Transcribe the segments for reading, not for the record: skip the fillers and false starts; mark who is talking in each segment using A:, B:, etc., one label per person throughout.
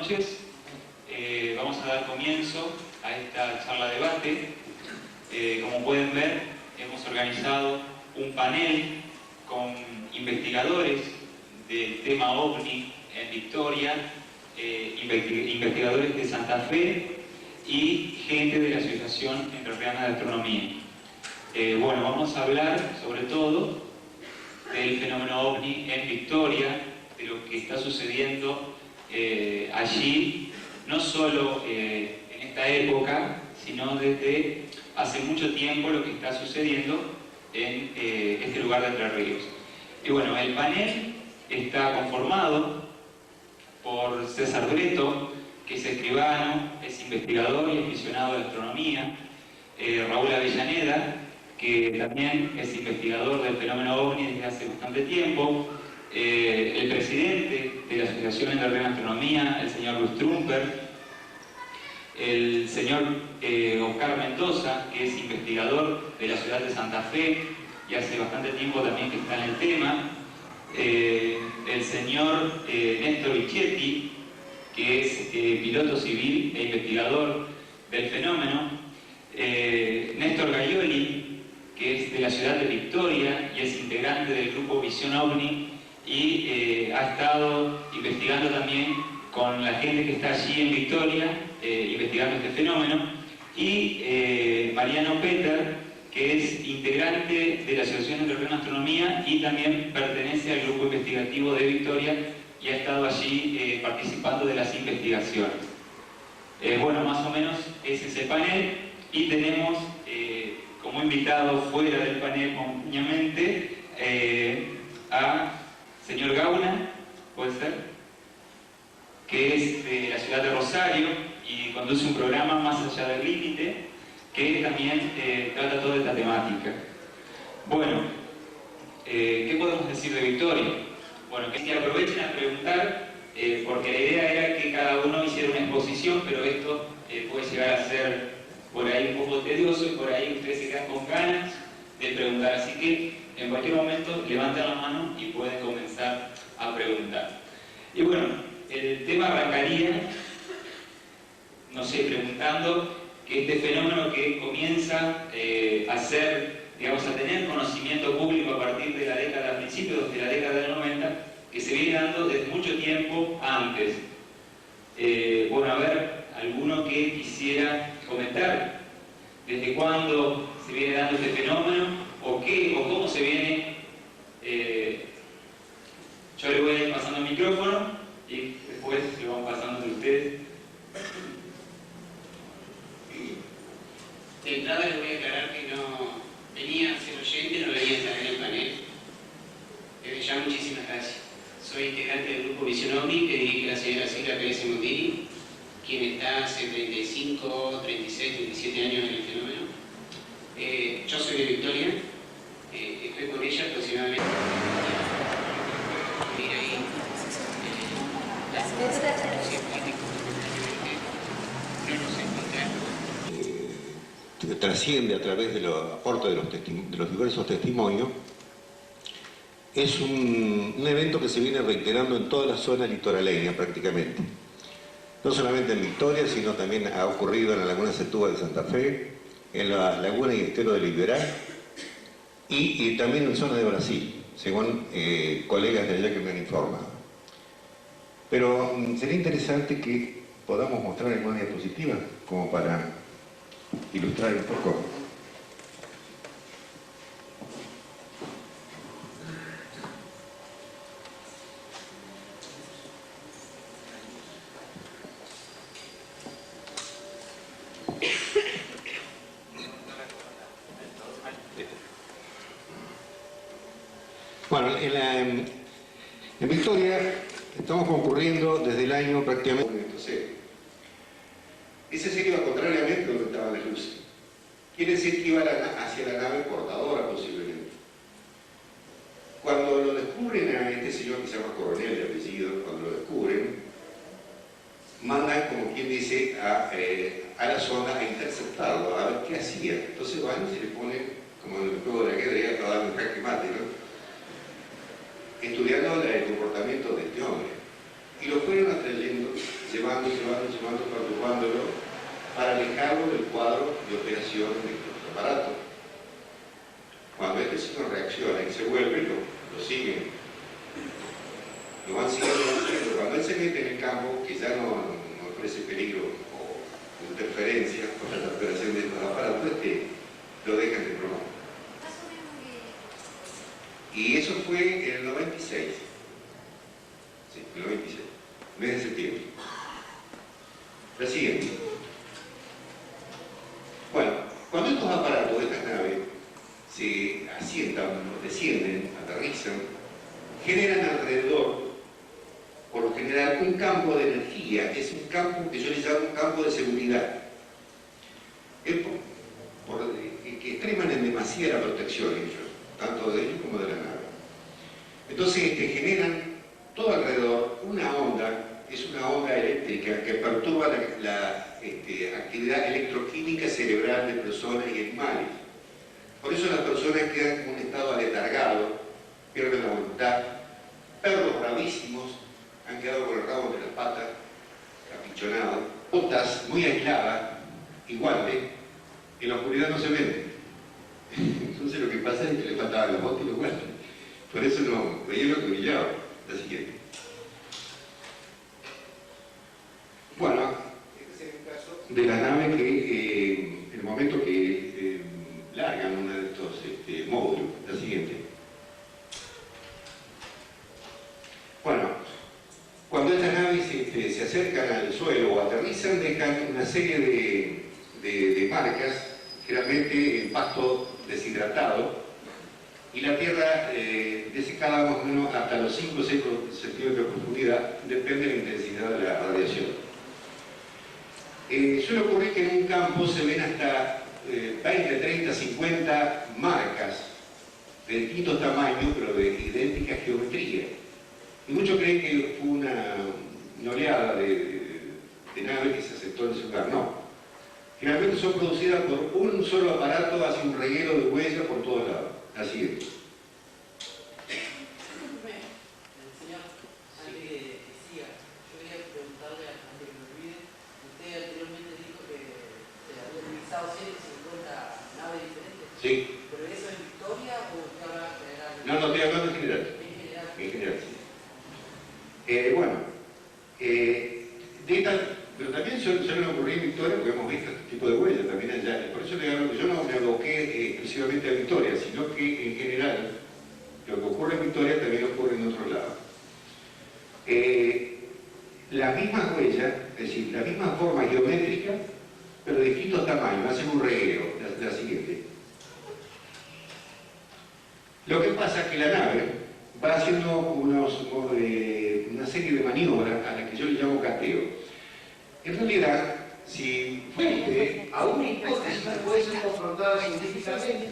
A: noches. Vamos a dar comienzo a esta charla debate. Como pueden ver, hemos organizado un panel con investigadores del tema OVNI en Victoria, investigadores de Santa Fe y gente de la Asociación Entrerriana de Astronomía. Bueno, vamos a hablar sobre todo del fenómeno OVNI en Victoria, de lo que está sucediendo allí, no solo en esta época, sino desde hace mucho tiempo lo que está sucediendo en este lugar de Entre Ríos. Y bueno, el panel está conformado por César Breto, que es escribano, es investigador y aficionado de astronomía, Raúl Avellaneda, que también es investigador del fenómeno OVNI desde hace bastante tiempo, el presidente de la Asociación Entrerriana de Astronomía, el señor Luis Trumper, el señor Oscar Mendoza, que es investigador de la ciudad de Santa Fe y hace bastante tiempo también que está en el tema, el señor Néstor Bichetti, que es piloto civil e investigador del fenómeno, Néstor Gaioli, que es de la ciudad de Victoria y es integrante del grupo Visión OVNI y ha estado investigando también con la gente que está allí en Victoria, investigando este fenómeno, y Mariano Peter, que es integrante de la Asociación Entrerriana de Astronomía y también pertenece al grupo investigativo de Victoria y ha estado allí participando de las investigaciones. Bueno, más o menos es ese panel, y tenemos como invitado fuera del panel momentáneamente a señor Gauna, ¿puede ser? Que es de la ciudad de Rosario y conduce un programa Más allá del límite, que también trata toda esta temática. Bueno, ¿qué podemos decir de Victoria? Bueno, que aprovechen a preguntar, porque la idea era que cada uno hiciera una exposición, pero esto puede llegar a ser por ahí un poco tedioso y por ahí ustedes se quedan con ganas de preguntar. Así que en cualquier momento levanten la mano y pueden comenzar a preguntar. Y bueno, el tema arrancaría, no sé, preguntando que este fenómeno que comienza a ser, digamos, a tener conocimiento público a partir de la década, a principios de la década del 90, que se viene dando desde mucho tiempo antes. Bueno, a ver, alguno que quisiera comentar desde cuándo se viene dando este fenómeno o qué o cómo se viene. Yo le voy a ir pasando el micrófono y después lo vamos pasando de ustedes.
B: De entrada les voy a aclarar que no venía a ser oyente, no venía a estar en el panel. Desde ya muchísimas gracias. Soy integrante del grupo Visión OVNI que dirige la señora Silvia Pérez Mondini, quien está hace 35, 36, 37 años en el fenómeno. Yo soy de Victoria, estoy con ella aproximadamente.
C: Trasciende a través de los aportes de los diversos testimonios. Es un evento que se viene reiterando en toda la zona litoraleña prácticamente. No solamente en Victoria, sino también ha ocurrido en la laguna Setúbal de Santa Fe, en la laguna y estero de Liberá y también en zona de Brasil, según colegas de allá que me han informado. Pero sería interesante que podamos mostrar algunas diapositivas como para ilustrar un poco. Bueno, en Victoria estamos concurriendo desde el año prácticamente. Ese se iba contrariamente a donde estaban las luces. Quiere decir que iba hacia la nave portadora posiblemente. Cuando lo descubren a este señor que se llama Coronel de apellido, cuando lo descubren, mandan, como quien dice, a la zona a interceptarlo, a ver qué hacía. Entonces van y se le pone, como en el juego de ajedrez, a dar un jaque mate, ¿no? Estudiando el comportamiento de este hombre. Y lo fueron atrayendo perturbándolo para alejarlo del cuadro de operación de nuestro aparato. Cuando este signo reacciona y se vuelve, lo siguen. Lo van siguiendo. Cuando él se mete en el campo, que ya no ofrece peligro o interferencia con la operación de estos aparatos, lo dejan de probar. Y eso fue en el 96. Sí, en el 96. Mes de septiembre. La siguiente. Bueno, cuando estos aparatos de estas naves se asientan, descienden, aterrizan, generan alrededor, por lo general, un campo de energía. Es un campo que yo le llamo un campo de seguridad. Es que extreman en demasiada protección ellos, tanto de ellos como de la nave. Entonces generan todo alrededor una onda, es una onda eléctrica que perturba la actividad electroquímica cerebral de personas y animales. Por eso las personas quedan en un estado aletargado, pierden la voluntad. Perros bravísimos han quedado con el rabo entre las patas, capichonados. Botas muy aisladas, iguales, en la oscuridad no se ven. Entonces lo que pasa es que le faltaban los botas y los guantes. Por eso no veía lo que brillaba. La siguiente. Bueno, este es el caso de la nave que en el momento que largan uno de estos módulos. La siguiente. Bueno, cuando estas naves se acercan al suelo o aterrizan, dejan una serie de marcas, generalmente en pasto deshidratado, y la tierra desecada más o menos hasta los 5 o 6 centímetros de profundidad, depende de la intensidad de la radiación. Suele ocurrir que en un campo se ven hasta 20, 30, 50 marcas de distintos tamaños, pero de idéntica geometría. Y muchos creen que fue una oleada de naves que se asentó en ese lugar. No. Generalmente son producidas por un solo aparato, hace un reguero de huellas por todos lados. Así es.
D: Señor, antes que siga, yo quería preguntarle, antes que me olvide, usted anteriormente dijo que se había utilizado 150 naves diferentes.
C: Sí.
D: ¿Pero eso es Victoria o usted habla en general?
C: No, estoy hablando en general. En general, sí. Bueno, de estas, pero también suelen ocurrir en Victoria, porque hemos visto este tipo de huellas también allá. Por eso le digo que yo no me aboqué exclusivamente a Victoria, sino que en general lo que ocurre en Victoria también ocurre en otros lados. Las mismas huellas, es decir, la misma forma geométrica, pero de distintos tamaños, hacen un reguero, la siguiente. Lo que pasa es que la nave va haciendo una serie de maniobras a las que yo le llamo cateo. En realidad, si
E: frente a una hipótesis que puede ser confrontada científicamente,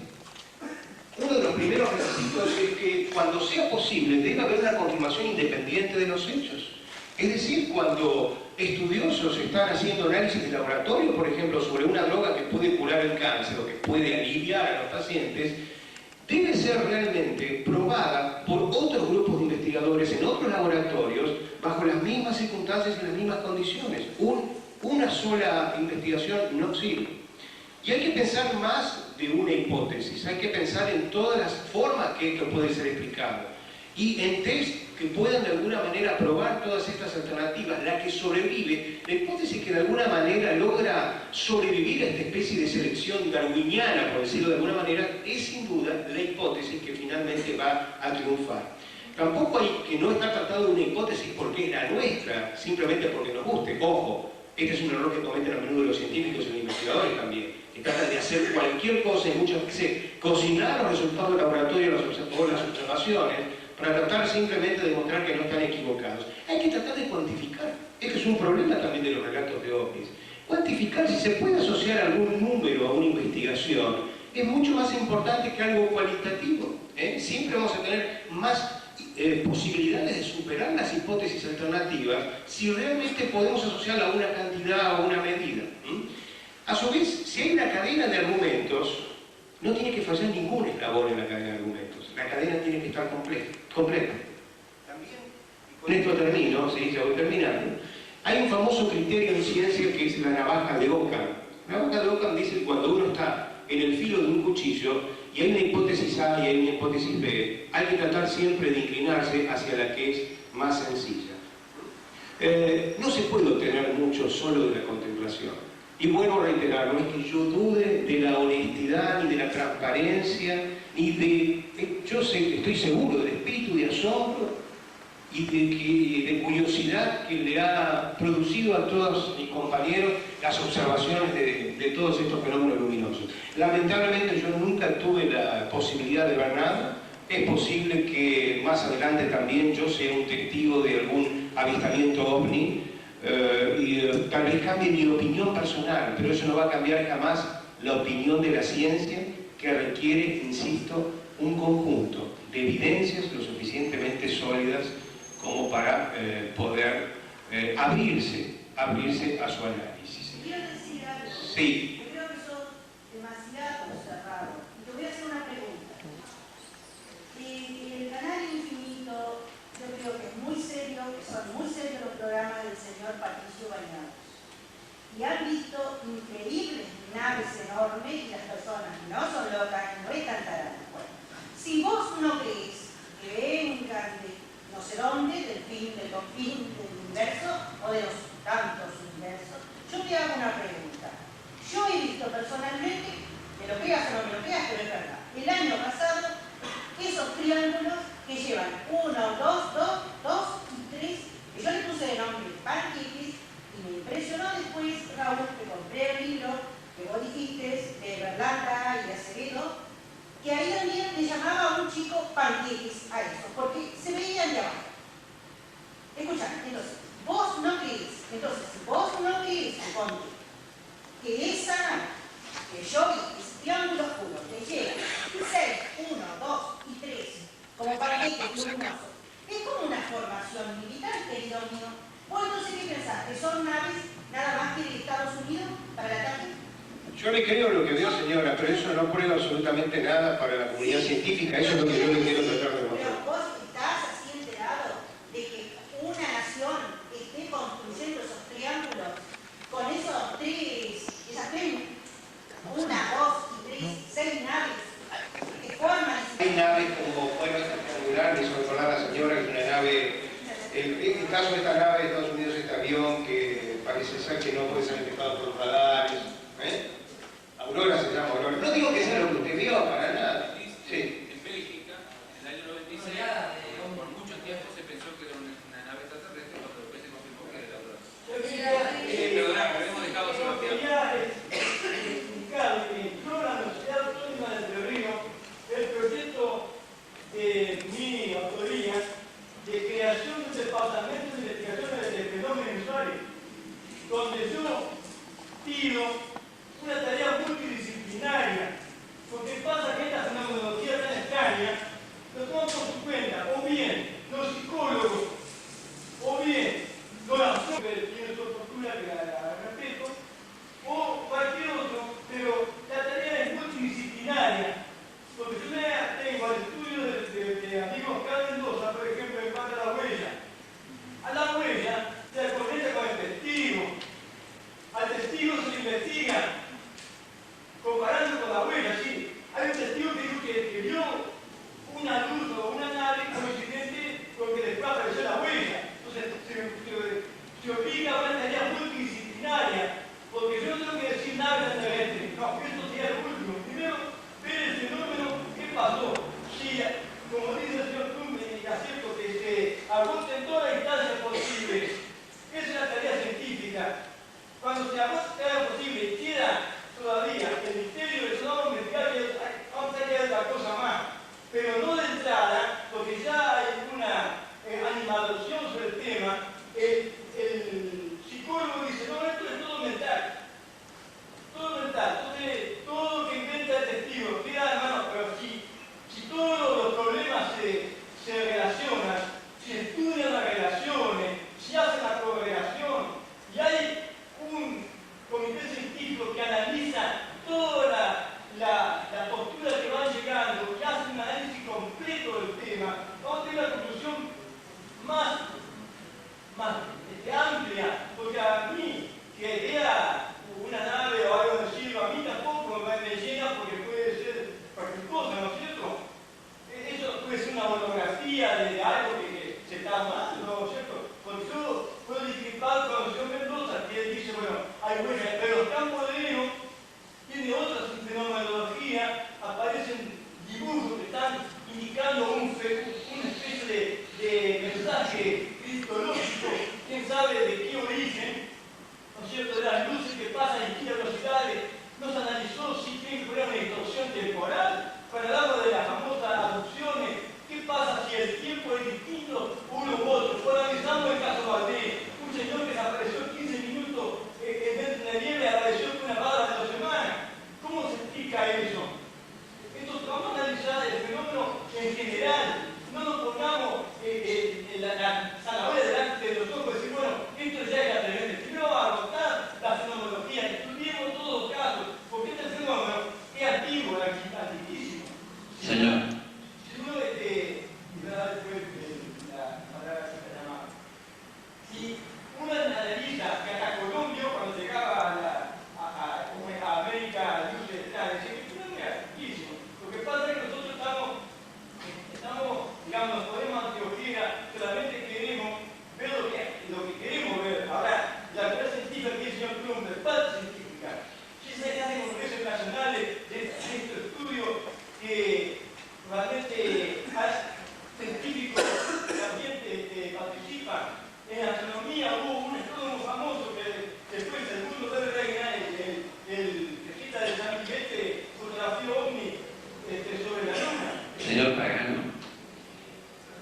E: uno de los primeros requisitos es que cuando sea posible debe haber una confirmación independiente de los hechos. Es decir, cuando estudiosos están haciendo análisis de laboratorio, por ejemplo, sobre una droga que puede curar el cáncer o que puede aliviar a los pacientes, debe ser realmente probada por otros grupos de investigadores en otros laboratorios bajo las mismas circunstancias y las mismas condiciones. Una sola investigación no sirve. Y hay que pensar más de una hipótesis, hay que pensar en todas las formas que esto puede ser explicado y en test que puedan de alguna manera probar todas estas alternativas. La que sobrevive, la hipótesis que de alguna manera logra sobrevivir a esta especie de selección darwiniana, por decirlo de alguna manera, es sin duda la hipótesis que finalmente va a triunfar. Tampoco hay que no estar tratando de una hipótesis porque es la nuestra, simplemente porque nos guste. Ojo, este es un error que cometen a menudo los científicos y los investigadores también, que tratan de hacer cualquier cosa y muchas veces cocinar los resultados del laboratorio o las observaciones para tratar simplemente de demostrar que no están equivocados. Hay que tratar de cuantificar. Este es un problema también de los relatos de ovnis. Cuantificar, si se puede asociar algún número a una investigación, es mucho más importante que algo cualitativo. Siempre vamos a tener más posibilidades de superar las hipótesis alternativas si realmente podemos asociarla a una cantidad o a una medida. A su vez, si hay una cadena de argumentos, no tiene que fallar ningún eslabón en la cadena de argumentos. La cadena tiene que estar completa. También, y con esto termino, ¿sí? Ya voy terminando, Hay un famoso criterio en ciencia que es la navaja de Occam. La navaja de Occam dice que cuando uno está en el filo de un cuchillo y hay una hipótesis A y hay una hipótesis B, hay que tratar siempre de inclinarse hacia la que es más sencilla. No se puede obtener mucho solo de la contemplación. Y vuelvo a reiterar, no es que yo dude de la honestidad, ni de la transparencia, ni de... Yo estoy seguro del espíritu de asombro y de curiosidad que le ha producido a todos mis compañeros las observaciones de todos estos fenómenos luminosos. Lamentablemente yo nunca tuve la posibilidad de ver nada. Es posible que más adelante también yo sea un testigo de algún avistamiento ovni y tal vez cambie mi opinión personal, pero eso no va a cambiar jamás la opinión de la ciencia, que requiere, insisto, un conjunto de evidencias lo suficientemente sólidas como para poder abrirse a su análisis.
F: Quiero decir algo.
E: Sí.
F: Yo creo que sos demasiado cerrado. Y te voy a hacer una pregunta. El canal Infinito, yo creo que es muy serio, que son muy serios los programas del señor Patricio Bañados. Y han visto increíbles naves enormes y las personas no son locas, no están taradas. Bueno, si vos no crees que vengan de no sé dónde, del confín del universo o de los tantos universos, yo te hago una pregunta. Yo he visto personalmente, me lo creas o no me lo creas, pero es verdad, el año pasado, esos triángulos que llevan 1, 2, 2 y 3, que yo le puse de nombre panqueques, y me impresionó después, Raúl, que compré el libro que vos dijiste, de Berlanda y de Acevedo, que ahí también le llamaba a un chico panqueques a eso, porque se veían de abajo. Escuchá, entonces, vos no crees, si vos no crees, ponte, que esa nave que yo vi, ese triángulo oscuro, que llega 6, 1, 2 y 3, como panqueques luminosos, es como una formación militar, querido mío. ¿Vos entonces qué pensás? ¿Que son naves nada más que de Estados Unidos para el ataque?
E: Yo le creo lo que veo, señora, pero eso no prueba absolutamente nada para la comunidad científica. Eso es lo que yo le quiero tratar de mostrar.
F: Pero vos estás así enterado de que una nación esté construyendo esos triángulos con esos esas 1, 2 y 3, 6 naves que forman...
E: Hay naves como cuerdas rectangular, me hizo recordar a la señora que es una nave... En el caso de esta nave de Estados Unidos, este avión que parece ser que no puede ser detectado por los radares, Aurora se llama Aurora. No digo que sea lo que usted vio, para nada. Sí.
G: En Bélgica, en el año 96, por mucho tiempo se pensó que era una nave extraterrestre, cuando después se confirmó que era Aurora. Perdona, pero hemos dejado a Sebastián.
H: Explicar que yo la Universidad Autónoma del Río Negro, el proyecto de mi autoría de creación de un departamento de investigaciones de fenómenos visuales, donde yo pido una tarea multidisciplinaria, porque pasa que esta fenomenología tan extraña lo toman por su cuenta, o bien los psicólogos, o bien los astrónomos, que tienen su postura que la respeto, o cualquier otro, pero la tarea es multidisciplinaria, porque yo tengo al estudio de amigos acá en Mendoza, por ejemplo, en cuanto a la huella. A la huella se conecta con el testigo, al testigo se le investiga, comparando con la huella, sí. Hay un testigo que dijo que vio una luz o una nave coincidente con que después apareció la huella. Entonces se obliga a una tarea multidisciplinaria, porque yo no tengo que decir nave extraterrestre. No, esto sería lo último. Primero, ver el fenómeno, ¿qué pasó? Si, como dice el señor Tumbe, y acepto que se agote en todas las instancias posibles. Esa es la tarea científica. Cuando se agote lo posible, queda todavía el misterio del sonoro medical, vamos a quedar otra cosa más, pero no de entrada, porque ya hay una animadversión sobre el tema. El psicólogo dice, no, esto es todo mental. Todo mental. Entonces, todo lo que inventa el testigo queda, hermano, pero si todos los problemas se relacionan, si estudian las relaciones, si hacen la correlación, y hay un comité científico que analiza toda la postura que van llegando, que hace un análisis completo del tema, vamos a tener la conclusión más amplia, de algo que se está armando, ¿no es cierto? Porque yo puedo discrepar con el señor Mendoza, que él dice, bueno, hay huellas, pero Campo de Leo tiene otra fenomenología, aparecen dibujos que están indicando una especie de mensaje cristológico, quién sabe de qué origen, ¿no es cierto?, de las luces que pasan en distintas velocidades. No se analizó si tiene que poner una distorsión temporal para hablar de las famosas adopciones. ¿Qué pasa si el tiempo es distinto uno u otro? Pues analizamos el caso Valdés, un señor que desapareció 15 minutos en la nieve, apareció con una parada de 2 semanas. ¿Cómo se explica eso? Entonces vamos a analizar el fenómeno en general. No nos pongamos la zanahoria delante de los ojos y decir, bueno, esto ya es atreverse. Primero vamos a agotar la fenomenología, estudiemos todos los casos, porque este fenómeno es antiguo, es antiquísimo.
I: Señor.
H: Si uno si uno analiza que hasta Colombia, cuando llegaba a América Luz Central, decía que no era antiquísimo. Lo que pasa es que nosotros estamos, digamos, nos ponemos anteojera, solamente queremos ver lo que queremos ver. Ahora, la verdad científica que el señor Plumber, parte científica, si se hacen congresos nacionales de estos estudios que realmente científicos también participan. En astronomía hubo un astrónomo famoso que después el mundo debe reinar, el que de San Miguel, fotografió ovni sobre la luna.
I: Señor Pagano,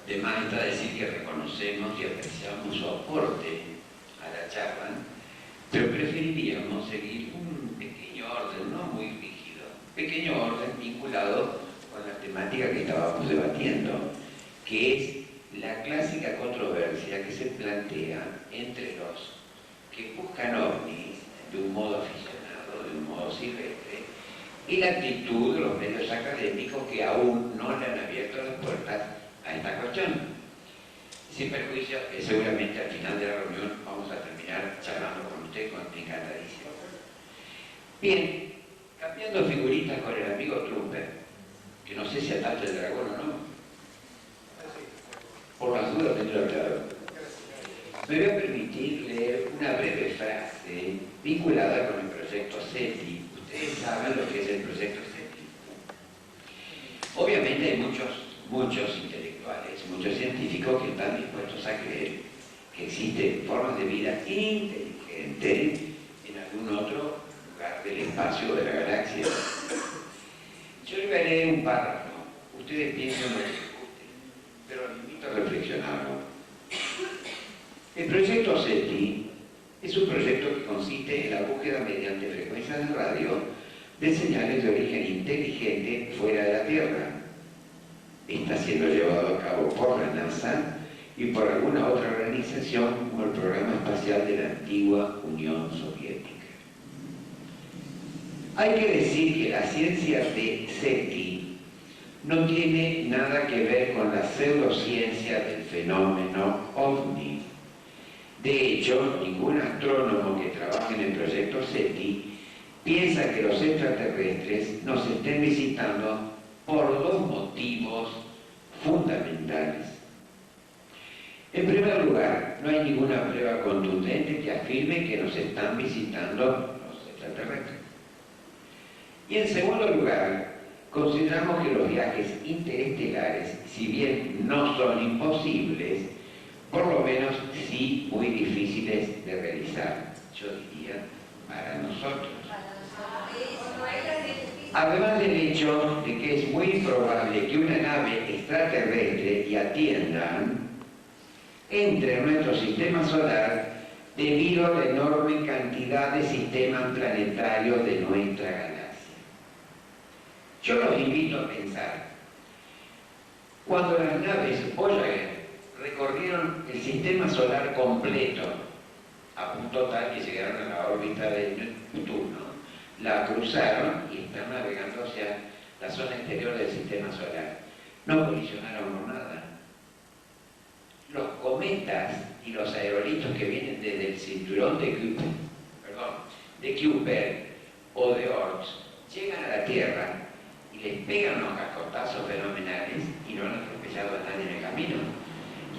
I: de más está decir que reconocemos y apreciamos su aporte a la charla, pero preferiríamos seguir un pequeño orden, no muy rígido, pequeño orden vinculado con la temática que estábamos debatiendo, que es la clásica controversia que se plantea entre los que buscan ovnis de un modo aficionado, de un modo silvestre, y la actitud de los medios académicos que aún no le han abierto las puertas a esta cuestión. Sin perjuicio, que seguramente al final de la reunión vamos a terminar charlando con usted, encantadísimo. Bien, cambiando figuritas con el amigo Trumper, que no sé si ataca el dragón o no. Por las dudas tendrá claro. Me voy a permitir leer una breve frase vinculada con el proyecto SETI. Ustedes saben lo que es el proyecto SETI. Obviamente hay muchos intelectuales, muchos científicos que están dispuestos a creer que existen formas de vida inteligentes en algún otro lugar del espacio de la galaxia. Yo le voy a leer un párrafo. Ustedes piensan lo que les guste, pero les invito a reflexionarlo. El proyecto SETI es un proyecto que consiste en la búsqueda mediante frecuencias de radio de señales de origen inteligente fuera de la Tierra. Está siendo llevado a cabo por la NASA y por alguna otra organización como el Programa Espacial de la antigua Unión Soviética. Hay que decir que la ciencia de SETI no tiene nada que ver con la pseudociencia del fenómeno OVNI. De hecho, ningún astrónomo que trabaje en el proyecto SETI piensa que los extraterrestres nos estén visitando por dos motivos fundamentales. En primer lugar, no hay ninguna prueba contundente que afirme que nos están visitando los extraterrestres. Y en segundo lugar, consideramos que los viajes interestelares, si bien no son imposibles, por lo menos sí muy difíciles de realizar, yo diría, para nosotros. Además del hecho de que es muy probable que una nave extraterrestre, y atiendan, entre en nuestro sistema solar debido a la enorme cantidad de sistemas planetarios de nuestra galaxia. Yo los invito a pensar, cuando las naves Voyager recorrieron el sistema solar completo, a punto tal que llegaron a la órbita de Neptuno, la cruzaron y están navegando hacia la zona exterior del sistema solar. No colisionaron con nada. Los cometas y los aerolitos que vienen desde el cinturón de Kuiper o de Oort llegan a la Tierra y les pegan unos cascotazos fenomenales y no han atropellado a nadie en el camino.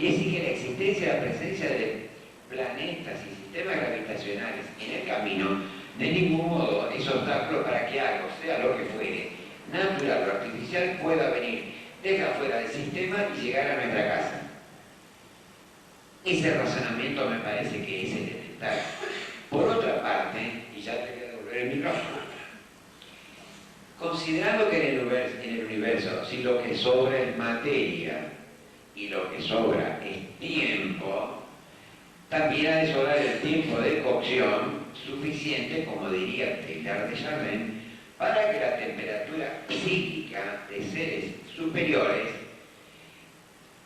I: y es que la existencia y la presencia de planetas y sistemas gravitacionales en el camino de ningún modo es obstáculo para que algo, sea lo que fuere, natural o artificial, pueda venir desde afuera del sistema y llegar a nuestra casa. Ese razonamiento me parece que es elemental. Por otra parte, y ya te voy a devolver el micrófono, considerando que en el universo, si lo que sobra es materia y lo que sobra es tiempo, también ha de sobrar el tiempo de cocción suficiente, como diría Teilhard de Chardin, para que la temperatura psíquica de seres superiores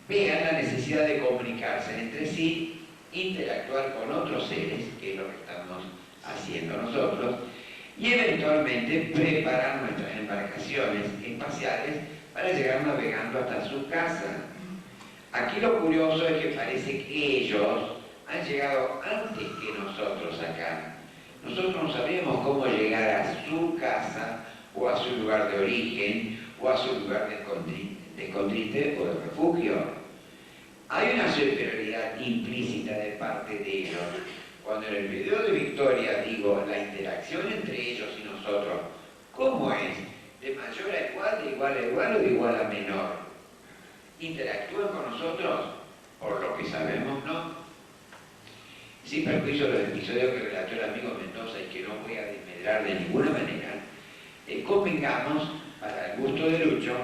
I: vean la necesidad de comunicarse entre sí, interactuar con otros seres, que es lo que estamos haciendo nosotros, y eventualmente preparar nuestras embarcaciones espaciales para llegar navegando hasta su casa. Aquí lo curioso es que parece que ellos han llegado antes que nosotros acá. Nosotros no sabemos cómo llegar a su casa, o a su lugar de origen, o a su lugar de escondite o de refugio. Hay una superioridad implícita de parte de ellos. Cuando en el video de Victoria digo la interacción entre ellos y nosotros, ¿cómo es? ¿De mayor a igual, de igual a igual o de igual a menor? ¿Interactúan con nosotros? Por lo que sabemos, no. Sin perjuicio de los episodios que relató el amigo Mendoza y que no voy a desmedrar de ninguna manera, convengamos, para el gusto de Lucho,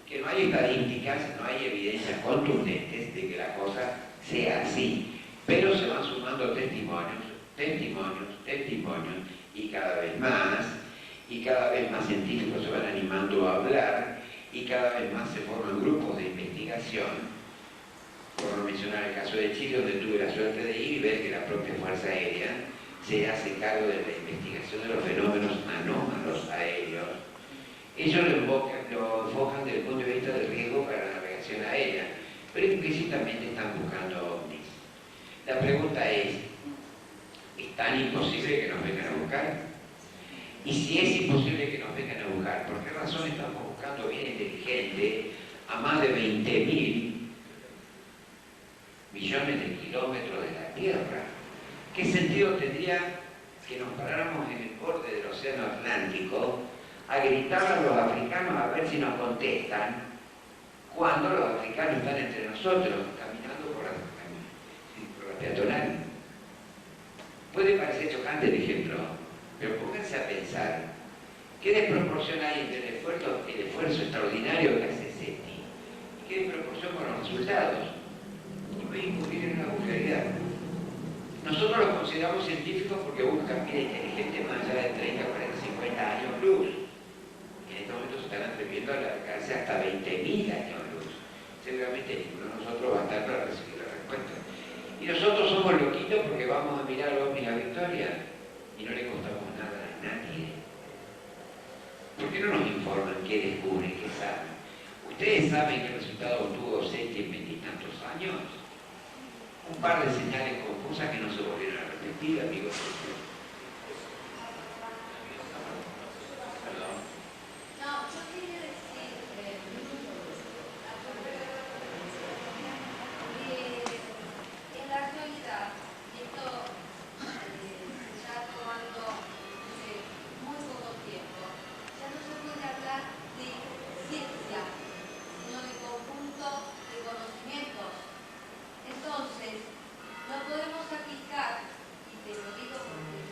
I: que no hay estadísticas, no hay evidencias contundentes de que la cosa sea así, pero se van sumando testimonios, y cada vez más científicos se van animando a hablar, y cada vez más se forman grupos de investigación. Por no mencionar el caso de Chile, donde tuve la suerte de ir y ver que la propia Fuerza Aérea se hace cargo de la investigación de los fenómenos anómalos aéreos. Ellos lo enfocan desde el punto de vista del riesgo para la navegación aérea, pero implícitamente están buscando ovnis. La pregunta es tan imposible que nos vengan a buscar? Y si es imposible que nos vengan a buscar, ¿por qué razón estamos buscando bien inteligente a más de 20.000 millones de kilómetros de la Tierra? ¿Qué sentido tendría que nos paráramos en el borde del Océano Atlántico a gritarle a los africanos a ver si nos contestan cuando los africanos están entre nosotros caminando por la peatonal? Puede parecer chocante el ejemplo, pero pónganse a pensar qué desproporción hay entre el esfuerzo extraordinario que hace SETI y qué desproporción con los resultados. Y puede incurrir en una vulgaridad. Nosotros los consideramos científicos porque buscan vida inteligente más allá de 30, 40, 50 años luz. En este momento se están atreviendo a alargarse hasta 20.000 años luz. Seguramente ninguno de nosotros va a estar para recibir la respuesta. Y nosotros somos loquitos porque vamos a mirar a la Victoria y no le costamos nada a nadie. ¿Por qué no nos informan qué descubren, qué saben? ¿Ustedes saben qué resultado obtuvo SETI en 20 y tantos años? Un par de señales confusas que no se volvieron a repetir, amigos. Perdón.
J: No, yo quería decir, en la actualidad, esto ya tomando muy poco tiempo, ya no se puede hablar de ciencia, sino de conjunto de conocimientos. Entonces, no podemos aplicar, y te lo digo porque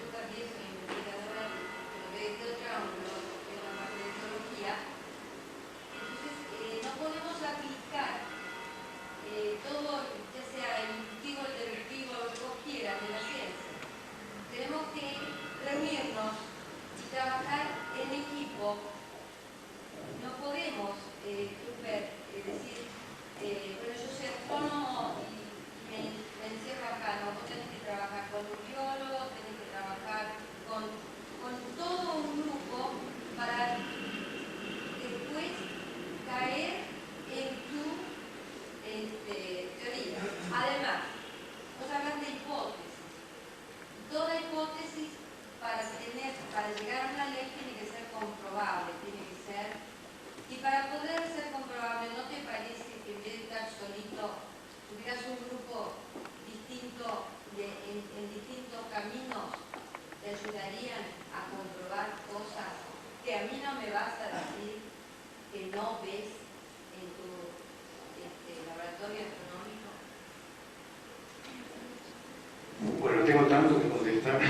E: tengo tanto que contestar.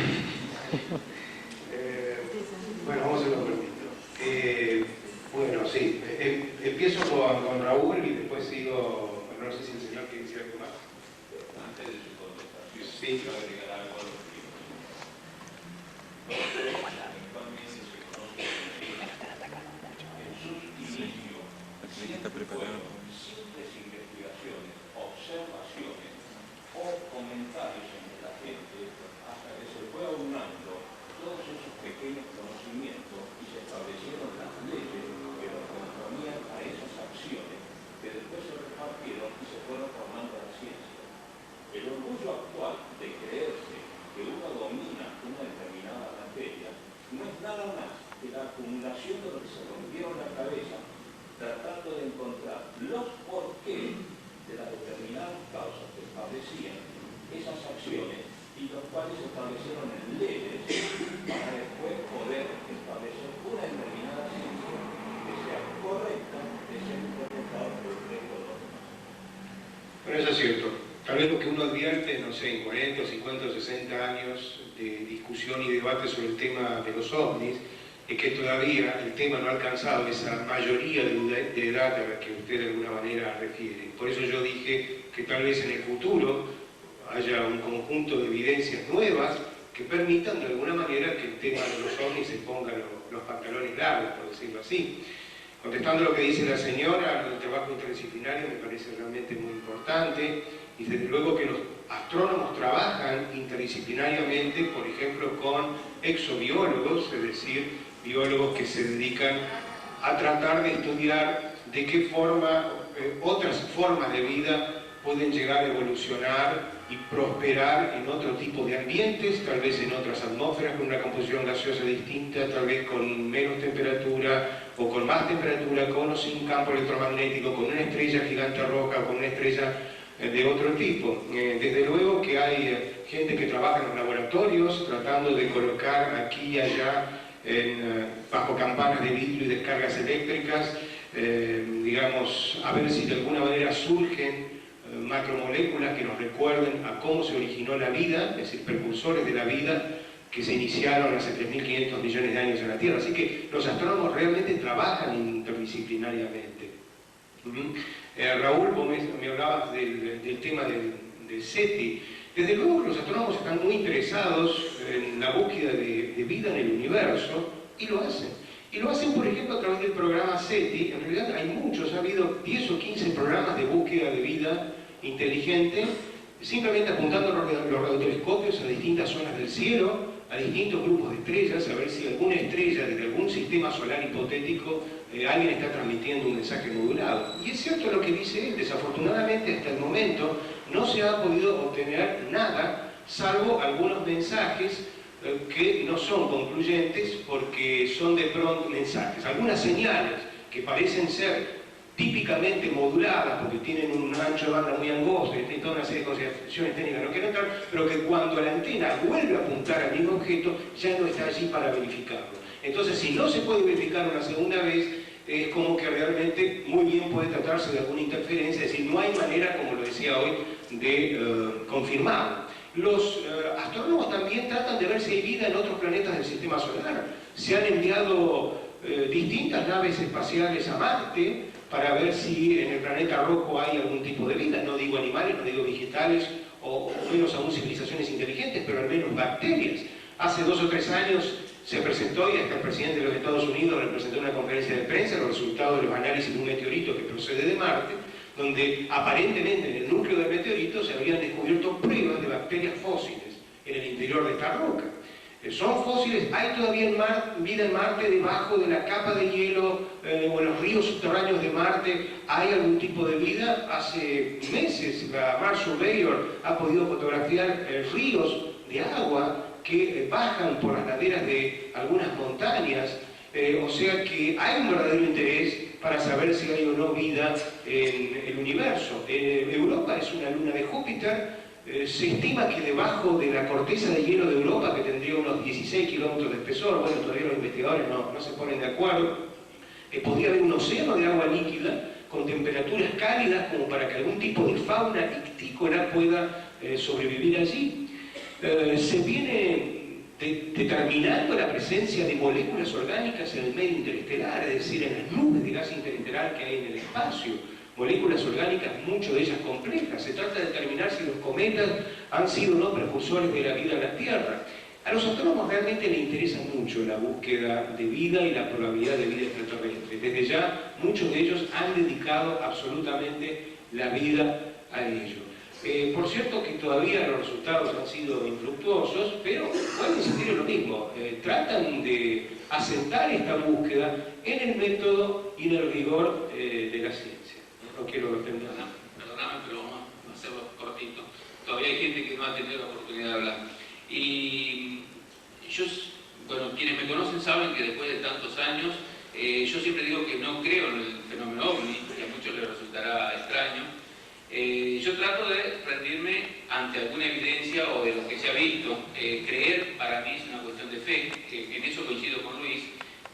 E: Bueno, vamos a hacerlo cortito. Bueno, sí, empiezo con Raúl y después sigo, no sé si el señor quiere decir algo más.
K: Antes de su contestación,
E: sí,
K: quiero agregar algo a los primos. Actualmente se conoce en sus inicios, fueron simples investigaciones, observaciones o comentarios entre la gente, hasta que se fue aunando todos esos pequeños conocimientos y se establecieron las leyes que nos componían a esas acciones, que después se repartieron y se fueron formando la ciencia. El orgullo actual de creerse que uno domina una determinada materia no es nada más que la acumulación de lo que se rompieron la cabeza tratando de encontrar los porqués de las determinadas causas que establecían esas acciones y los cuales se establecieron en leyes para después poder establecer una determinada ciencia que sea correcta de ser interpretada por el resto de los demás.
E: Bueno, eso es cierto. Tal vez lo que uno advierte, no sé, en 40, 50 o 60 años de discusión y debate sobre el tema de los ovnis, es que todavía el tema no ha alcanzado esa mayoría de edad a la que usted de alguna manera refiere. Por eso yo dije que tal vez en el futuro haya un conjunto de evidencias nuevas que permitan de alguna manera que el tema de los ovnis se pongan los pantalones largos, por decirlo así. Contestando lo que dice la señora, el trabajo interdisciplinario me parece realmente muy importante y desde luego que los astrónomos trabajan interdisciplinariamente, por ejemplo, con exobiólogos, es decir, biólogos que se dedican a tratar de estudiar de qué forma otras formas de vida pueden llegar a evolucionar y prosperar en otro tipo de ambientes, tal vez en otras atmósferas con una composición gaseosa distinta, tal vez con menos temperatura o con más temperatura, con o sin campo electromagnético, con una estrella gigante roja o con una estrella de otro tipo. Desde luego que hay gente que trabaja en los laboratorios tratando de colocar aquí y allá bajo campanas de vidrio y descargas eléctricas, digamos, a ver si de alguna manera surgen macromoléculas que nos recuerden a cómo se originó la vida, es decir, precursores de la vida que se iniciaron hace 3.500 millones de años en la Tierra. Así que los astrónomos realmente trabajan interdisciplinariamente. Raúl, vos me hablabas del tema del SETI. Desde luego los astrónomos están muy interesados en la búsqueda de vida en el universo y lo hacen. Y lo hacen, por ejemplo, a través del programa SETI. En realidad hay muchos, ha habido 10 o 15 programas de búsqueda de vida inteligente, simplemente apuntando los radiotelescopios a distintas zonas del cielo, a distintos grupos de estrellas, a ver si alguna estrella desde algún sistema solar hipotético alguien está transmitiendo un mensaje modulado. Y es cierto lo que dice él, desafortunadamente hasta el momento no se ha podido obtener nada, salvo algunos mensajes que no son concluyentes porque son de pronto mensajes, algunas señales que parecen ser típicamente moduladas porque tienen un ancho de banda muy angosto y toda una serie de consideraciones técnicas no quiero entrar, pero que cuando la antena vuelve a apuntar al mismo objeto ya no está allí para verificarlo. Entonces, si no se puede verificar una segunda vez, es como que realmente muy bien puede tratarse de alguna interferencia, es decir, no hay manera, como lo decía hoy, de confirmarlo. Los astrónomos también tratan de ver si hay vida en otros planetas del sistema solar. Se han enviado distintas naves espaciales a Marte para ver si en el planeta rojo hay algún tipo de vida. No digo animales, no digo vegetales, o menos aún civilizaciones inteligentes, pero al menos bacterias. Hace 2 o 3 años se presentó, y hasta el presidente de los Estados Unidos representó en una conferencia de prensa, los resultados de los análisis de un meteorito que procede de Marte, donde aparentemente en el núcleo del meteorito se habían descubierto pruebas de bacterias fósiles en el interior de esta roca. Son fósiles, hay todavía vida en Marte debajo de la capa de hielo o en los ríos subterráneos de Marte, hay algún tipo de vida. Hace meses la Mars Surveyor ha podido fotografiar ríos de agua que bajan por las laderas de algunas montañas, o sea que hay un verdadero interés para saber si hay o no vida en el universo. Europa es una luna de Júpiter. Se estima que debajo de la corteza de hielo de Europa, que tendría unos 16 kilómetros de espesor, bueno, todavía los investigadores no se ponen de acuerdo, podría haber un océano de agua líquida con temperaturas cálidas como para que algún tipo de fauna ictícola pueda sobrevivir allí. se viene determinando la presencia de moléculas orgánicas en el medio interestelar, es decir, en las nubes de gas interestelar que hay en el espacio. Moléculas orgánicas, muchas de ellas complejas. Se trata de determinar si los cometas han sido o no precursores de la vida en la Tierra. A los astrónomos realmente les interesa mucho la búsqueda de vida y la probabilidad de vida extraterrestre. Desde ya, muchos de ellos han dedicado absolutamente la vida a ello. Por cierto que todavía los resultados han sido infructuosos, pero pueden insistir en lo mismo. Tratan de asentar esta búsqueda en el método y en el rigor de la ciencia. No quiero defender nada.
G: Perdóname, pero vamos a hacerlo cortito. Todavía hay gente que no ha tenido la oportunidad de hablar. Y yo, bueno, quienes me conocen saben que después de tantos años, yo siempre digo que no creo en el fenómeno OVNI, que a muchos les resultará extraño. Yo trato de rendirme ante alguna evidencia o de lo que se ha visto. Creer para mí es una cuestión de fe, que en eso coincido con Luis,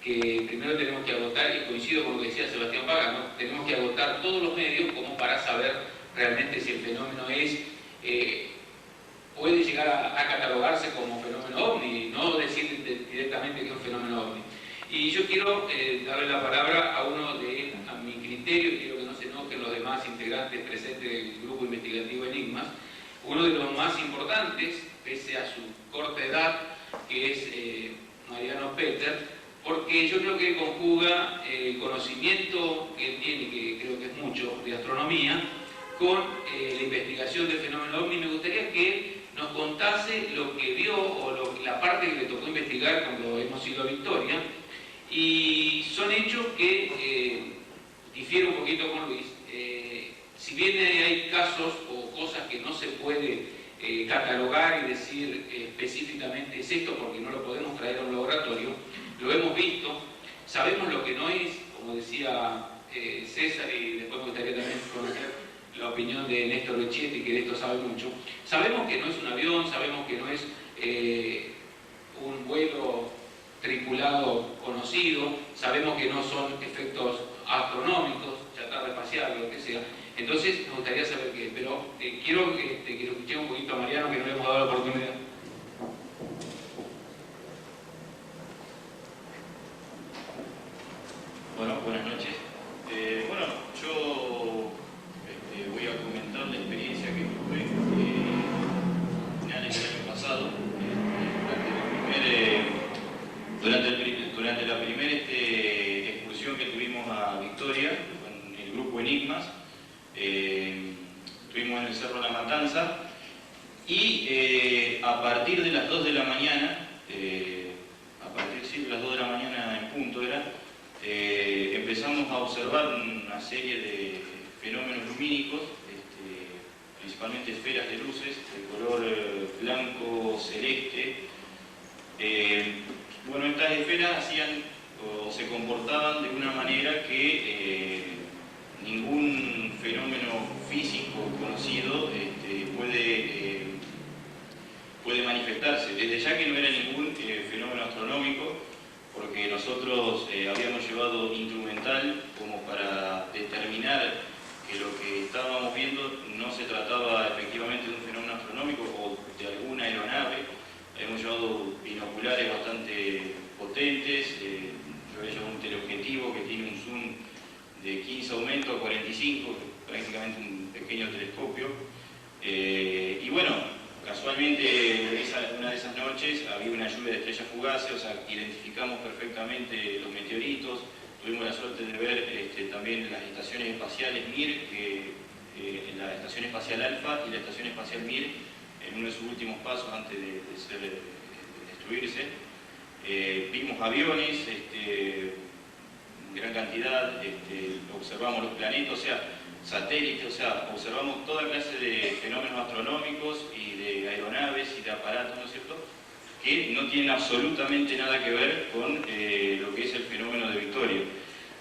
G: que primero tenemos que agotar, y coincido con lo que decía Sebastián Pagano, tenemos que agotar todos los medios como para saber realmente si el fenómeno es, puede llegar a catalogarse como fenómeno OVNI, no decir directamente que es un fenómeno OVNI. Y yo quiero darle la palabra a uno de, a mi criterio, y quiero que no se enojen los demás integrantes presentes del grupo investigativo Enigmas, uno de los más importantes, pese a su corta edad, que es Mariano Peter, porque yo creo que conjuga el conocimiento que él tiene, que creo que es mucho, de astronomía, con la investigación del fenómeno OVNI. Me gustaría que nos contase lo que vio o la parte que le tocó investigar cuando hemos ido a Victoria, y son hechos que difieren un poquito con Luis. Si bien hay casos o cosas que no se puede catalogar y decir específicamente es esto porque no lo podemos traer a un laboratorio, lo hemos visto, sabemos lo que no es, como decía César, y después me gustaría también conocer la opinión de Néstor Becchetti, que de esto sabe mucho. Sabemos que no es un avión, sabemos que no es un vuelo tripulado conocido, sabemos que no son efectos astronómicos, chatarra espacial, lo que sea. Entonces me gustaría saber qué es, pero quiero que lo escuchemos un poquito a Mariano, que no le hemos dado la oportunidad.
L: Bueno, buenas noches. Bueno, yo voy a comentar la experiencia que tuve finales del año pasado, durante la primera excursión que tuvimos a Victoria con el grupo Enigmas. Estuvimos en el Cerro La Matanza y a partir de las 2 de la mañana, de las 2 de la mañana en punto empezamos a observar una serie de fenómenos lumínicos, principalmente esferas de luces de color blanco celeste. Bueno, estas esferas hacían o se comportaban de una manera que ningún fenómeno físico conocido puede manifestarse. Desde ya que no era ningún fenómeno astronómico, porque nosotros habíamos llevado instrumental como para determinar que lo que estábamos viendo no se trataba efectivamente de un fenómeno astronómico o de alguna aeronave. Habíamos llevado binoculares bastante potentes, yo había llevado un teleobjetivo que tiene un zoom de 15 aumento a 45, prácticamente un pequeño telescopio. Y bueno, casualmente una de esas noches había una lluvia de estrellas fugaces, o sea, identificamos perfectamente los meteoritos. Tuvimos la suerte de ver también las estaciones espaciales Mir, la estación espacial Alfa y la estación espacial Mir, en uno de sus últimos pasos antes de destruirse. Vimos aviones, gran cantidad, observamos los planetas, o sea, satélites, o sea, observamos toda clase de fenómenos astronómicos y de aeronaves y de aparatos, ¿no es cierto?, que no tienen absolutamente nada que ver con lo que es el fenómeno de Victoria.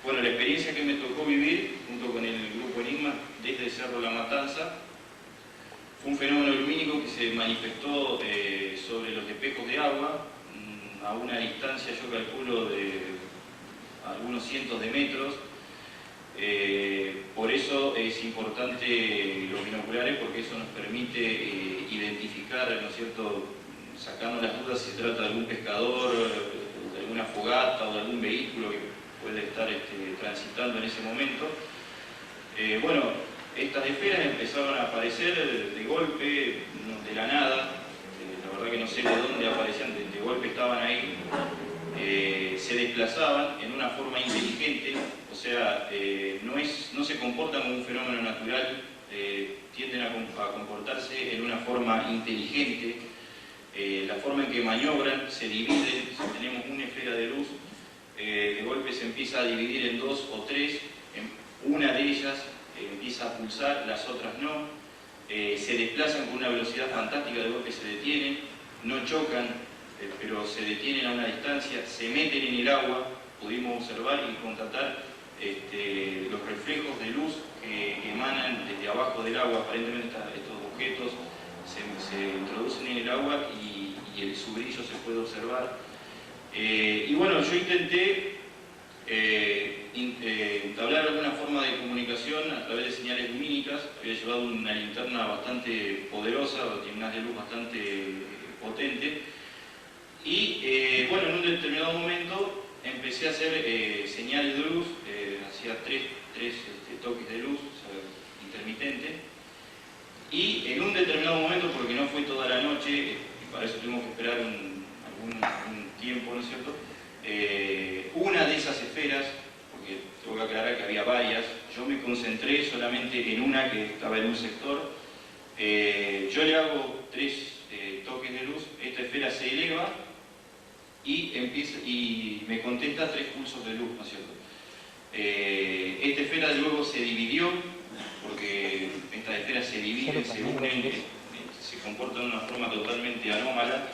L: Bueno, la experiencia que me tocó vivir junto con el grupo Enigma desde Cerro La Matanza fue un fenómeno lumínico que se manifestó sobre los espejos de agua a una distancia, yo calculo, de algunos cientos de metros. Por eso es importante los binoculares, porque eso nos permite identificar identificar, ¿no es cierto?, sacando las dudas si se trata de algún pescador, de alguna fogata o de algún vehículo que puede estar transitando en ese momento. Bueno, estas esferas empezaron a aparecer de golpe, de la nada, la verdad que no sé de dónde aparecían, de golpe estaban ahí, se desplazaban en una forma inteligente, o sea, no se comportan como un fenómeno natural, tienden a comportarse en una forma inteligente. La forma en que maniobran se divide, si tenemos una esfera de luz, de golpe se empieza a dividir en dos o tres, una de ellas empieza a pulsar, las otras no, se desplazan con una velocidad fantástica, de golpe se detienen, no chocan, pero se detienen a una distancia, se meten en el agua, pudimos observar y constatar los reflejos de luz que emanan desde abajo del agua. Aparentemente estos objetos se introducen en el agua y su brillo se puede observar. Y bueno, yo intenté entablar alguna forma de comunicación a través de señales lumínicas. Había llevado una linterna bastante poderosa, tiene unas de luz bastante potente. Y bueno, en un determinado momento empecé a hacer señales de luz, hacía tres toques de luz, o sea, intermitente. Y en un determinado momento, porque no fue toda la noche, y para eso tuvimos que esperar algún tiempo, ¿no es cierto? Una de esas esferas, porque tengo que aclarar que había varias, yo me concentré solamente en una que estaba en un sector. Yo le hago 3 toques de luz, esta esfera se eleva y me contesta 3 pulsos de luz, ¿no es cierto? Esta esfera luego se dividió, porque estas esferas se dividen, se unen, se comportan de una forma totalmente anómala.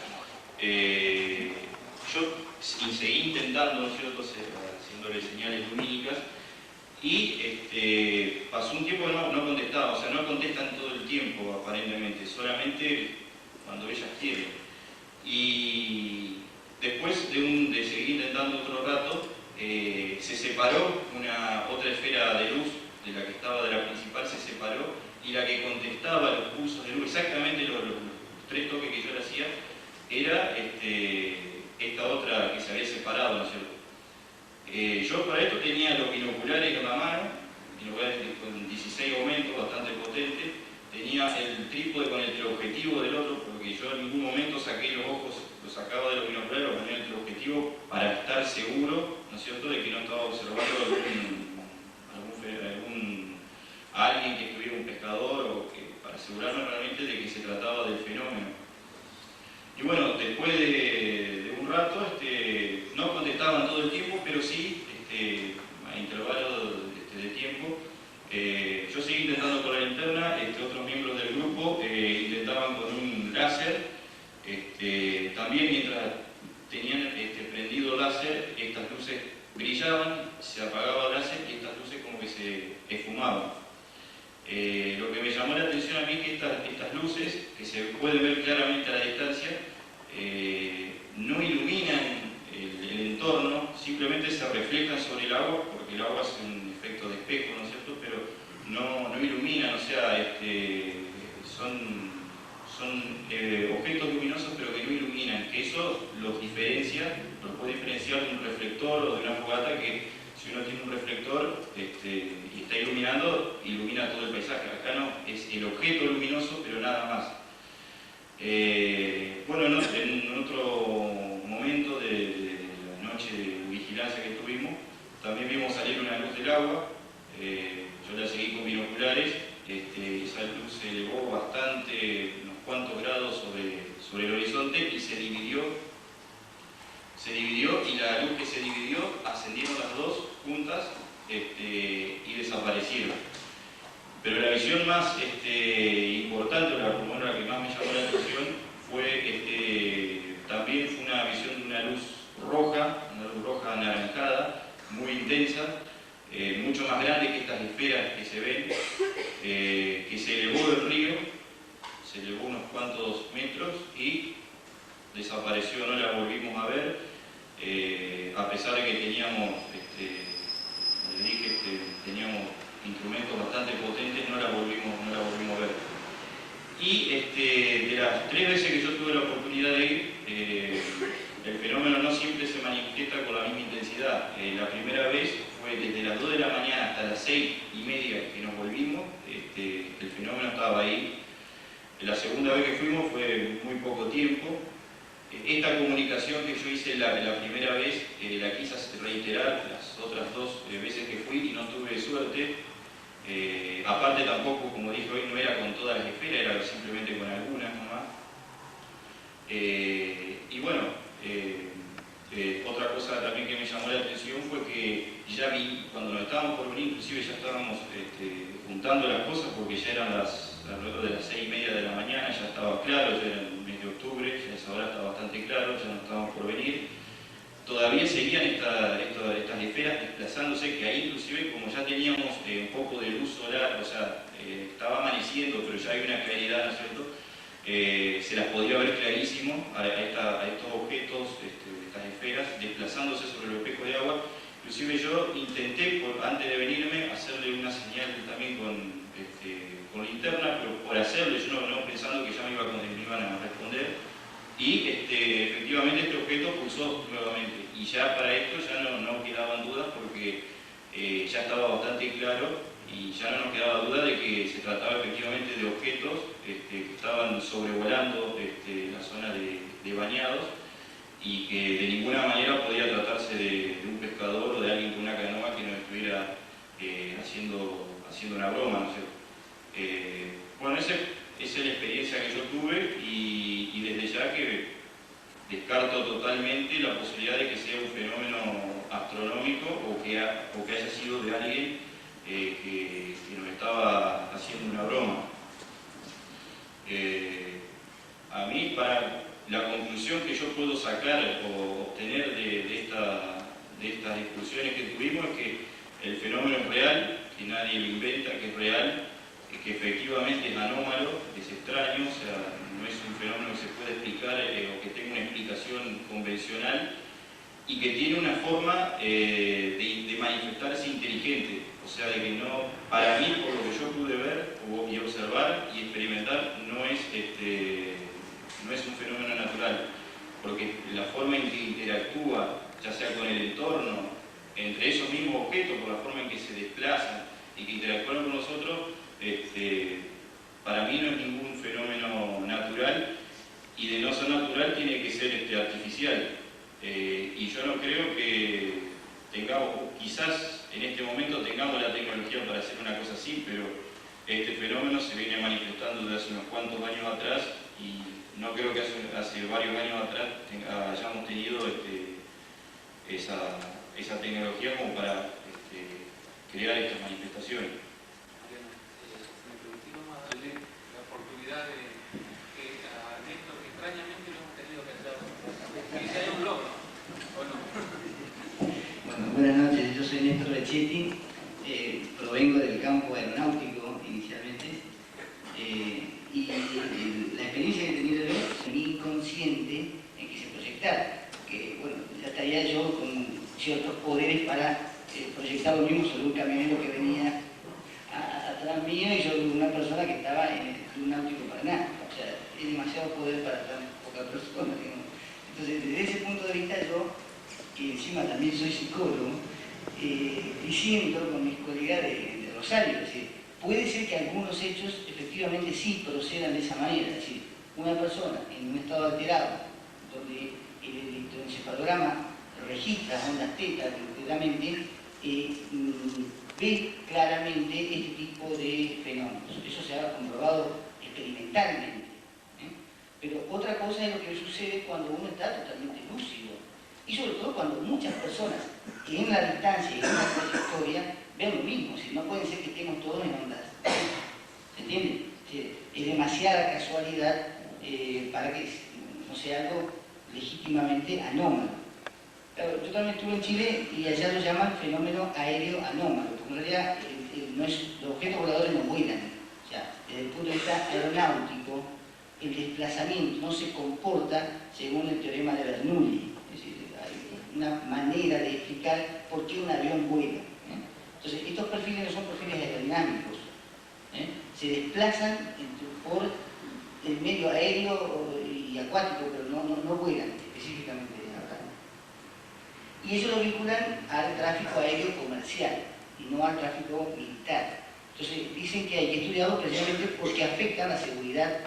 L: Yo seguí intentando, ¿no es cierto?, haciéndole señales lumínicas, y pasó un tiempo que no contestaba, o sea, no contestan todo el tiempo aparentemente, solamente cuando ellas quieren. Y después de seguir intentando otro rato, se separó otra esfera de luz de la que estaba de la principal, se separó, y la que contestaba los pulsos de luz, exactamente los 3 toques que yo le hacía, era esta otra que se había separado, ¿no es cierto? Yo para esto tenía los binoculares en la mano, binoculares con 16 aumentos, bastante potentes, tenía el trípode con el teleobjetivo del otro, porque yo en ningún momento saqué los ojos, los sacaba de los binoculares, los ponía en el teleobjetivo para estar seguro, ¿no es cierto?, de que no estaba observando a alguien que estuviera un pescador, o para asegurarme realmente de que se trataba del fenómeno. Y bueno, después de un rato, no contestaban todo el tiempo, pero sí a intervalos de tiempo. Yo seguí intentando con la linterna, otros miembros del grupo intentaban con un láser. También mientras tenían prendido láser, estas luces brillaban, se apagaba el láser y estas luces como que se esfumaban. Lo que me llamó la atención a mí es que estas luces, que se pueden ver claramente a la distancia, no iluminan el entorno, simplemente se reflejan sobre el agua, porque el agua hace un efecto de espejo, ¿no es cierto?, pero no iluminan, o sea, son objetos luminosos pero que no iluminan, que eso los puede diferenciar de un reflector o de una fogata, que si uno tiene un reflector y está iluminando, ilumina todo el paisaje. Acá no, es el objeto luminoso, pero nada más. Bueno, en otro momento de la noche de vigilancia que tuvimos, también vimos salir una luz del agua. Yo la seguí con binoculares, esa luz se elevó bastante, unos cuantos grados sobre el horizonte, y se dividió, y la luz que se dividió, ascendieron las dos juntas y desaparecieron. Pero la visión más importante, la que más me llamó la atención, también fue una visión de una luz roja anaranjada, muy intensa, mucho más grande que estas esferas que se ven, que se elevó del río, se elevó unos cuantos metros y desapareció, no la volvimos a ver, a pesar de que teníamos, les dije, teníamos instrumentos bastante potentes, no la volvimos a ver. Y de las 3 veces que yo tuve la oportunidad de ir, el fenómeno no siempre se manifiesta con la misma intensidad. La primera vez fue desde las 2 de la mañana hasta las 6:30 que nos volvimos, el fenómeno estaba ahí. La segunda vez que fuimos fue muy poco tiempo. Esta comunicación que yo hice la primera vez, la quise reiterar las otras 2 veces que fui y no tuve suerte. Aparte tampoco, como dije hoy, no era con todas las esferas, era simplemente con algunas nomás. Y bueno, otra cosa también que me llamó la atención fue que ya vi, cuando nos estábamos por venir, inclusive ya estábamos juntando las cosas porque ya eran alrededor de las 6:30 de la mañana, ya estaba claro, ya era el mes de octubre, ya esa hora está bastante claro, ya no estábamos por venir. Todavía seguían estas esferas desplazándose, que ahí inclusive como ya teníamos un poco de luz solar, o sea, estaba amaneciendo, pero ya hay una claridad, ¿no es cierto? Se las podía ver clarísimo a estos objetos, estas esferas, desplazándose sobre los espejos de agua. Inclusive yo intenté, antes de venirme, hacerle una señal también con linterna, pero por hacerlo, yo no pensando que ya me iban a responder. Y efectivamente este objeto pulsó nuevamente. Y ya para esto ya no quedaban dudas porque ya estaba bastante claro y ya no nos quedaba duda de que se trataba efectivamente de objetos que estaban sobrevolando la zona de bañados y que de ninguna manera podía tratarse de un pescador o de alguien con una canoa que nos estuviera haciendo una broma, ¿no es cierto? Bueno, esa es la experiencia que yo tuve y desde ya que descarto totalmente la posibilidad de que sea un fenómeno astronómico o que haya sido de alguien que nos estaba haciendo una broma. A mí, para la conclusión que yo puedo sacar o obtener de estas discusiones que tuvimos es que el fenómeno es real, que nadie lo inventa, que es real, que efectivamente es anómalo, es extraño, o sea, no es un fenómeno que se puede explicar o que tenga una explicación convencional y que tiene una forma de manifestarse inteligente, o sea, de que no, para mí, por lo que yo pude ver y observar y experimentar, no es un fenómeno natural, porque la forma en que interactúa, ya sea con el entorno, entre esos mismos objetos, por la forma en que se desplazan y que interactúan con nosotros, para mí no es ningún fenómeno natural y de no ser natural tiene que ser artificial. Y yo no creo que tengamos, quizás en este momento tengamos la tecnología para hacer una cosa así, pero este fenómeno se viene manifestando desde hace unos cuantos años atrás y no creo que hace varios años atrás hayamos tenido esa tecnología como para crear estas manifestaciones.
G: La oportunidad de que a Néstor, que extrañamente lo hemos tenido que hacer, que si hay un logro, ¿o no?
M: Bueno, buenas noches, yo soy Néstor Becchetti, provengo del campo aeronáutico inicialmente, y la experiencia que he tenido yo es muy inconsciente en que se proyectara, que bueno, ya estaría yo con ciertos poderes para proyectar lo mismo sobre un camionero que venía atrás mío y yo una persona que estaba en el Club Náutico Paraná. O sea, es demasiado poder para tan poca persona, digamos. Entonces, desde ese punto de vista, yo, que encima también soy psicólogo, diciendo con mis colegas de Rosario, es decir, puede ser que algunos hechos efectivamente sí procedan de esa manera, es decir, una persona en un estado alterado, donde el electroencefalograma registra ondas teta concretamente, ve claramente este tipo de fenómenos. Eso se ha comprobado experimentalmente. Pero otra cosa es lo que sucede cuando uno está totalmente lúcido. Y sobre todo cuando muchas personas que en la distancia y en la trayectoria ven lo mismo. Si no puede ser que estemos todos en ondas. ¿Se entiende? Es demasiada casualidad para que no sea algo legítimamente anómalo. Yo también estuve en Chile y allá lo llaman fenómeno aéreo anómalo, porque en realidad los objetos voladores no vuelan. O sea, desde el punto de vista aeronáutico, el desplazamiento no se comporta según el teorema de Bernoulli. Es decir, hay una manera de explicar por qué un avión vuela. Entonces, estos perfiles no son perfiles aerodinámicos. Se desplazan por en medio aéreo y acuático, pero no vuelan específicamente hablando. Y eso lo vinculan al tráfico aéreo comercial y no al tráfico militar. Entonces dicen que hay que estudiarlo precisamente porque afectan la seguridad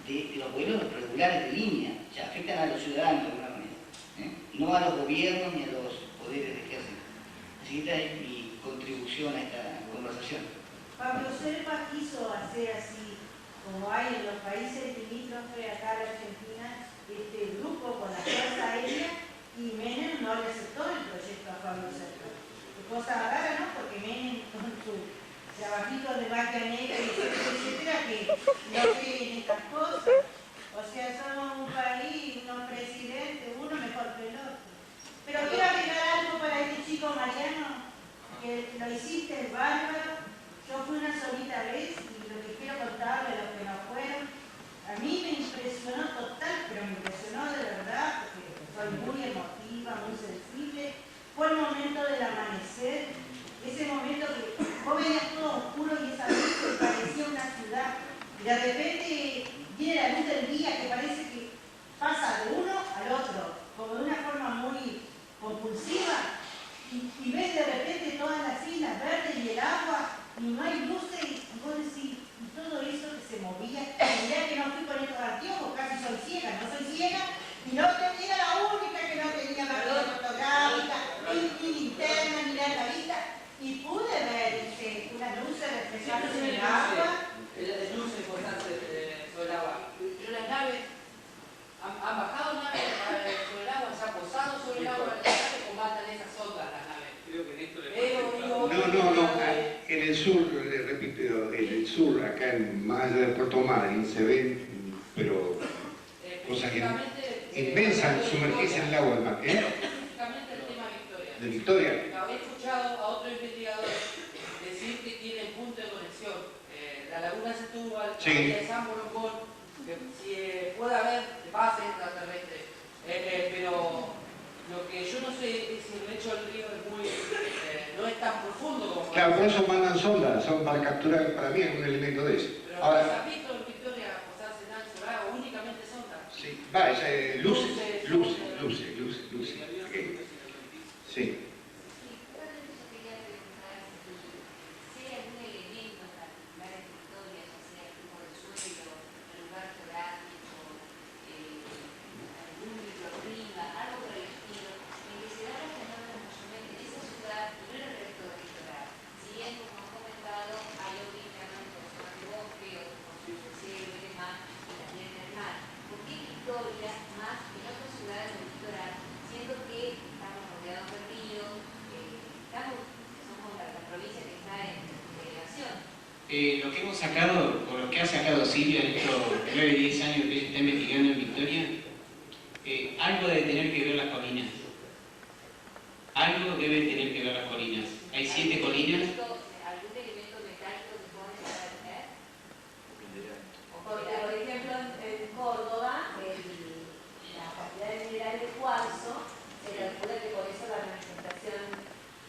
M: de los vuelos regulares de línea, o sea, afectan a los ciudadanos de alguna manera, no a los gobiernos ni a los poderes de ejército. Así que esta es mi contribución a esta conversación.
F: Pablo Serpa quiso hacer así, como hay en los países limítrofes acá en Argentina, este grupo con la Fuerza Aérea, y Menem no le aceptó el proyecto a Pablo Serpa. Qué cosa rara, ¿no? Porque Menem con su trabajito de vaca negra y etcétera, que no cree en estas cosas. O sea, somos un país, unos presidentes, uno mejor que el otro. Pero quiero agregar algo para este chico Mariano, que lo hiciste bárbaro. Yo fui una solita vez y lo que quiero contarle a los que no fueron, a mí me impresionó total, pero me impresionó de verdad, porque soy muy emotiva, muy sensible. Fue el momento del amanecer, ese momento que vos veías todo oscuro y esa luz que parecía una ciudad, y de repente viene la luz del día que parece que pasa de uno al otro, como de una forma muy compulsiva, y ves de repente todas las islas verdes y el agua, y no hay luces, y vos decís, y todo eso que se movía, y mirá que no fui con estos anteojos, casi soy ciega, no soy ciega, y no tenía la única que no tenía máquina fotográfica, ni linterna, ni nada la vista, y pude ver unas luces reflejándose en el agua.
D: Las luces importantes sobre el agua. Pero las naves, ¿han bajado naves sobre el agua? ¿Se han posado sobre el agua? ¿Las naves o matan esas ondas las naves?
G: Creo que en esto le
E: No. En el sur, repito, en el sur, acá más allá de Puerto Madryn, se ven, pero cosas inmensas, sumergirse en el agua del mar.
D: Específicamente el tema Victoria.
E: ¿De Victoria?
D: He escuchado a otro investigador decir que tiene punto de conexión. La laguna Setúbal, la bahía de San Borondón, que si puede haber base extraterrestre. Pero lo que yo no sé es si el lecho del río es muy, no es tan profundo como...
E: Claro, por eso mandan sondas, son para capturar, para mí es un elemento de eso.
D: Pero
E: ahora,
D: ¿has visto en Victoria posarse en sobre agua únicamente sondas?
E: Sí, luces. Sí.
B: Lo que hemos sacado, o lo que ha sacado Silvia en estos 9, 10 años que ella está investigando en Victoria, algo debe tener que ver las colinas. Algo debe tener que ver las colinas. Hay 7 colinas.
J: ¿Algún elemento metálico que pueda tener? Porque, por ejemplo, en Córdoba, la cantidad de mineral de cuarzo, se calcula que por eso la manifestación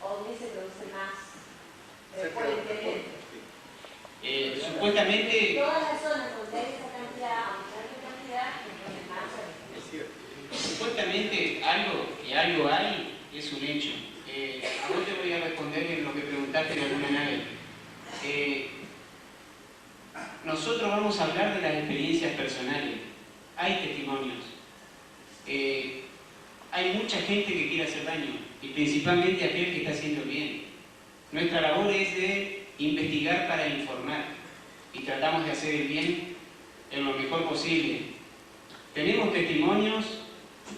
J: ovni se produce más frecuentemente.
B: Supuestamente...
J: Todas las zonas donde hay esa cantidad, aunque hay cantidad, es más.
B: Supuestamente algo hay, es un hecho. A vos te voy a responder en lo que preguntaste de alguna nave. Nosotros vamos a hablar de las experiencias personales. Hay testimonios. Hay mucha gente que quiere hacer daño, y principalmente aquel que está haciendo bien. Nuestra labor es de investigar para informar, y tratamos de hacer el bien en lo mejor posible. Tenemos testimonios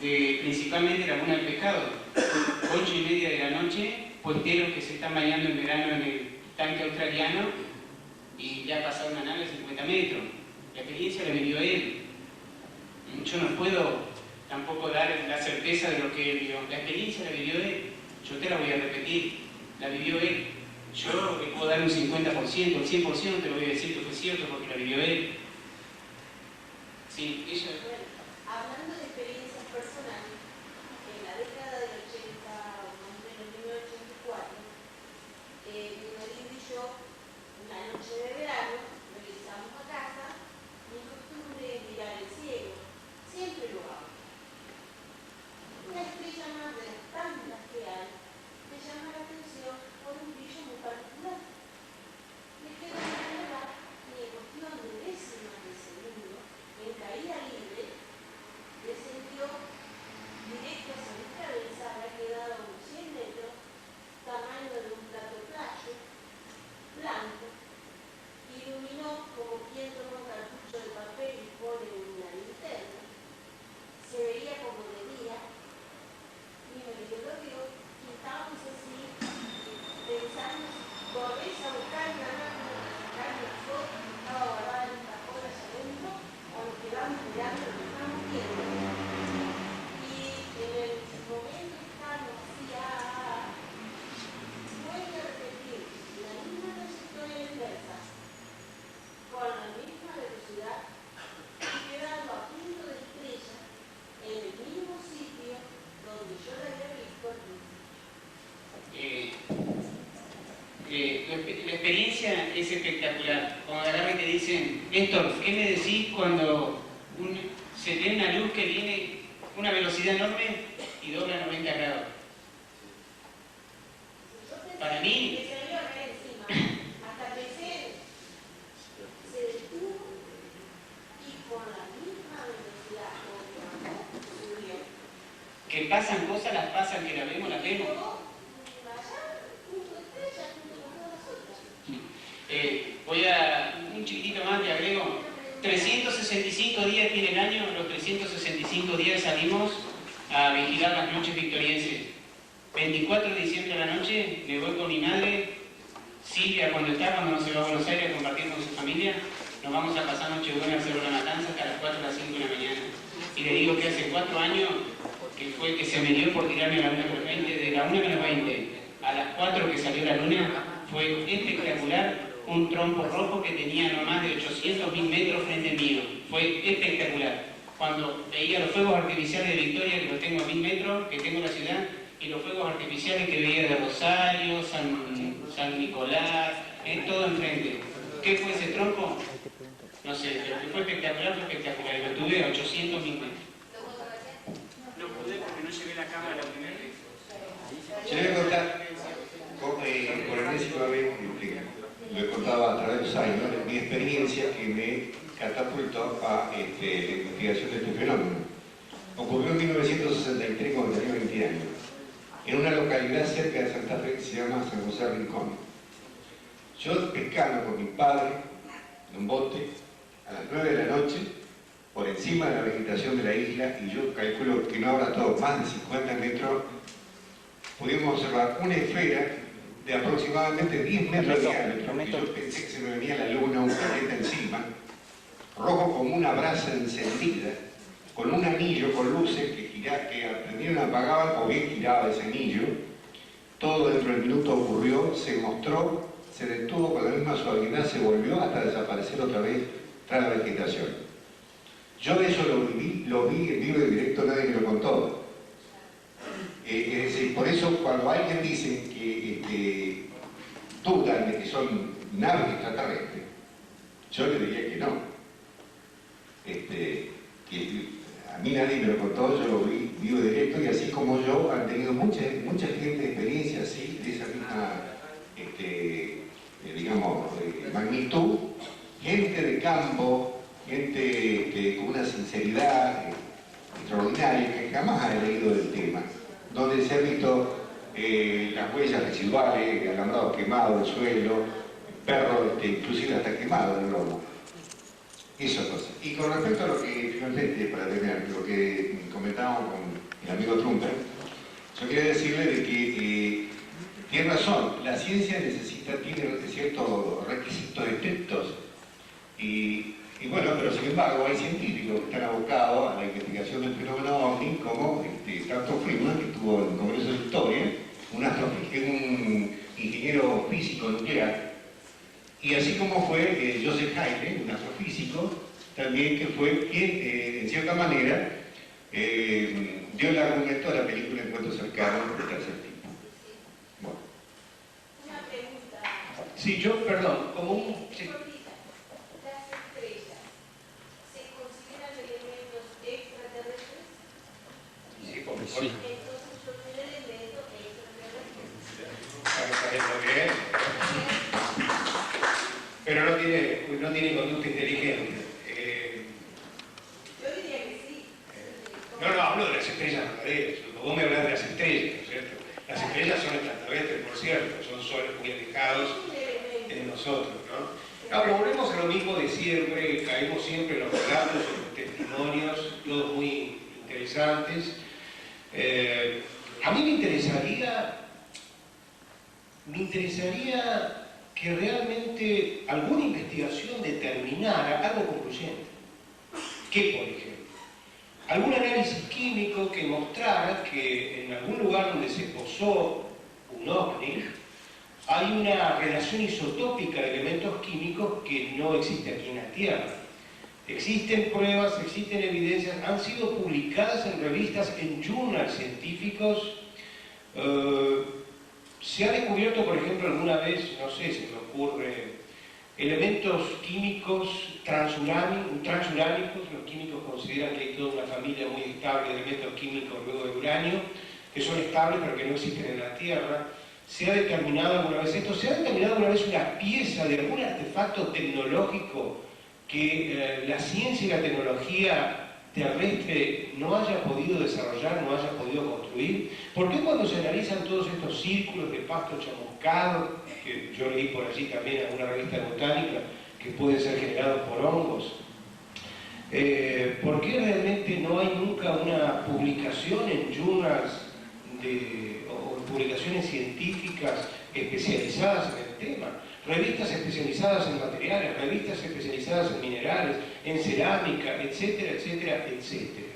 B: de principalmente Laguna del Pescado, 8:30 de la noche, puesteros que se están bañando en verano en el tanque australiano y ya ha pasado una nave de 50 metros. La experiencia la vivió él. Yo no puedo tampoco dar la certeza de lo que él vio. La experiencia la vivió él. Yo te la voy a repetir. La vivió él. Yo le puedo dar un 50%, el 100% te lo voy a decir que fue cierto porque la vivió él. Sí, ella...
J: Hablando de experiencias personales, en la década del 80, o más o menos 1984, mi marido y yo, una noche de verano, regresamos a casa y en costumbre mi estamos mirando, lo estamos viendo. Y en el momento estamos vuelve a repetir la misma trayectoria inversa con la misma velocidad y quedando a punto de estrella en el mismo sitio donde yo la había visto al principio.
B: La experiencia es espectacular. Cuando agarran y te dicen, Néstor, ¿qué me decís cuando se ve una luz que viene a una velocidad enorme y dobla 90 grados? Para mí...
J: Que se vio acá encima, hasta que se detuvo y con la misma velocidad con la voz subió.
B: Que pasan cosas, las pasan, que las vemos, las vemos. Voy a un chiquitito más, te agrego. 365 días tiene el año, los 365 días salimos a vigilar las noches victorienses. 24 de diciembre a la noche me voy con mi madre, Silvia, cuando no se va a Buenos Aires a compartir con su familia, nos vamos a pasar Nochebuena al Cerro de la Matanza hasta las 4 o las 5 de la mañana. Y le digo que hace 4 años que fue que se me dio por tirarme a la 1:20, de la 1:20 a las 4 que salió la luna, fue espectacular. Un trompo rojo que tenía no más de 800.000 metros frente mío. Fue espectacular. Cuando veía los fuegos artificiales de Victoria, que los tengo a 1000 metros, que tengo en la ciudad, y los fuegos artificiales que veía de Rosario, San Nicolás, todo enfrente. ¿Qué fue ese trompo? No sé, pero que fue espectacular, y lo tuve a 800.000 metros. No pude porque no llevé la cámara la primera vez.
C: Se le voy a contar, por enésima vez, lo he contado a través de los años, mi experiencia que me catapultó a la investigación de este fenómeno. Ocurrió en 1963 cuando tenía 20 años, en una localidad cerca de Santa Fe que se llama San José Rincón. Yo pescando con mi padre en un bote a las 9 de la noche, por encima de la vegetación de la isla, y yo calculo que no habrá todo, más de 50 metros, pudimos observar una esfera de aproximadamente 10 metros de diámetro, y yo pensé que se me venía la luna, un planeta encima, rojo como una brasa encendida, con un anillo con luces que aprendieron a apagar o bien giraba ese anillo. Todo dentro del minuto ocurrió, se mostró, se detuvo con la misma suavidad, se volvió hasta desaparecer otra vez tras la vegetación. Yo eso lo vi en vivo y directo, nadie me lo contó. Es decir, por eso cuando alguien dice que dudan de que son naves extraterrestres, yo le diría que no. Que a mí nadie me lo contó, yo lo vi vivo y directo, y así como yo han tenido mucha gente experiencia así, de esa misma magnitud, gente de campo, gente con una sinceridad extraordinaria que jamás ha leído del tema, donde se han visto las huellas residuales, alambrados quemados del suelo, perros inclusive hasta quemados en el lomo. Esa cosa. Y con respecto a lo que finalmente, para terminar, lo que comentábamos con el amigo Trumper, yo quería decirle de que tiene razón, la ciencia tiene ciertos requisitos estrictos y bueno, pero sin embargo hay científicos que están abocados a la investigación del fenómeno OVNI, como tanto Freeman, que estuvo en el Congreso de Historia, un ingeniero físico nuclear, y así como fue Joseph Haydn, un astrofísico, también que fue quien, en cierta manera, dio el argumento a la película Encuentros cercanos de tercer tipo. Bueno.
J: Una pregunta.
E: Sí, yo, perdón, como un... Sí.
J: ¿Las estrellas se consideran elementos extraterrestres?
E: Sí, por supuesto.
J: Entonces son un elemento extraterrestre.
E: ¿Sabes lo que es? Pero no tiene conducta inteligente.
J: Yo diría que sí.
E: No, hablo de las estrellas verdaderas. Vos me hablas de las estrellas, ¿no es cierto? Las estrellas son extraterrestres, por cierto, son soles muy alejados de nosotros, ¿no? Ahora, volvemos a lo mismo de siempre, caemos siempre en los relatos, en los testimonios, todos muy interesantes. A mí me interesaría que realmente alguna investigación determinara algo concluyente. ¿Qué, por ejemplo? Algún análisis químico que mostrara que en algún lugar donde se posó un ovni, hay una relación isotópica de elementos químicos que no existe aquí en la Tierra. Existen pruebas, existen evidencias, han sido publicadas en revistas, en journals científicos. Se ha descubierto, por ejemplo, alguna vez, no sé, se me ocurre, elementos químicos transuránicos. Los químicos consideran que hay toda una familia muy estable de elementos químicos luego del uranio, que son estables pero que no existen en la Tierra. ¿Se ha determinado alguna vez esto? ¿Se ha determinado alguna vez una pieza de algún artefacto tecnológico que la ciencia y la tecnología terrestre no haya podido desarrollar, no haya podido construir? ¿Por qué cuando se analizan todos estos círculos de pasto chamuscado, que yo leí por allí también en alguna revista de botánica, que pueden ser generados por hongos, ¿por qué realmente no hay nunca una publicación en journals o publicaciones científicas especializadas en el tema? Revistas especializadas en materiales, revistas especializadas en minerales, en cerámica, etcétera, etcétera, etcétera.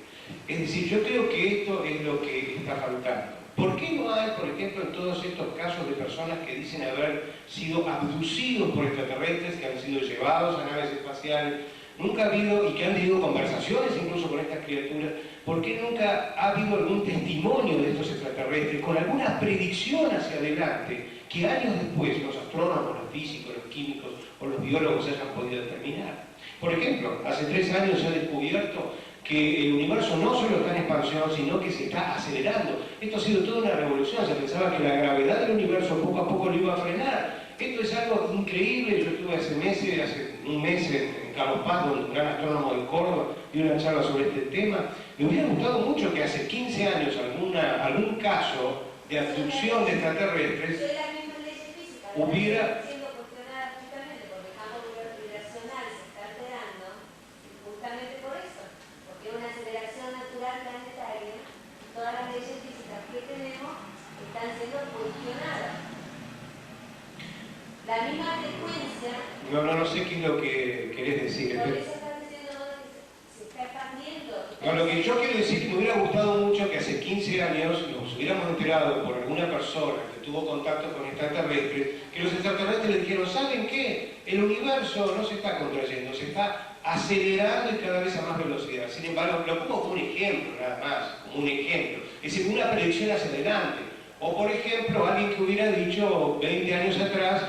E: Es decir, yo creo que esto es lo que está faltando. ¿Por qué no hay, por ejemplo, en todos estos casos de personas que dicen haber sido abducidos por extraterrestres, que han sido llevados a naves espaciales? Nunca ha habido, y que han tenido conversaciones incluso con estas criaturas, ¿por qué nunca ha habido algún testimonio de estos extraterrestres con alguna predicción hacia adelante que años después los astrónomos, los físicos, los químicos o los biólogos hayan podido determinar? Por ejemplo, hace 3 años se ha descubierto que el universo no solo está en expansión, sino que se está acelerando. Esto ha sido toda una revolución. Se pensaba que la gravedad del universo poco a poco lo iba a frenar. Esto es algo increíble. Yo estuve hace un mes en Carlos Paz, donde un gran astrónomo de Córdoba dio una charla sobre este tema. Me hubiera gustado mucho que hace 15 años algún caso de abducción de extraterrestres hubiera...
J: Todas las leyes físicas que tenemos están siendo cuestionadas. La misma frecuencia...
E: No sé qué es lo que querés decir.
J: Por eso están diciendo que se está expandiendo.
E: No, lo que yo quiero decir es que me hubiera gustado mucho que hace 15 años nos hubiéramos enterado por alguna persona que tuvo contacto con extraterrestres, que los extraterrestres le dijeron, ¿saben qué? El universo no se está contrayendo, se está acelerando y cada vez a más velocidad. Sin embargo, lo pongo como un ejemplo, nada más, como un ejemplo. Es decir, una predicción hacia adelante. O, por ejemplo, alguien que hubiera dicho 20 años atrás,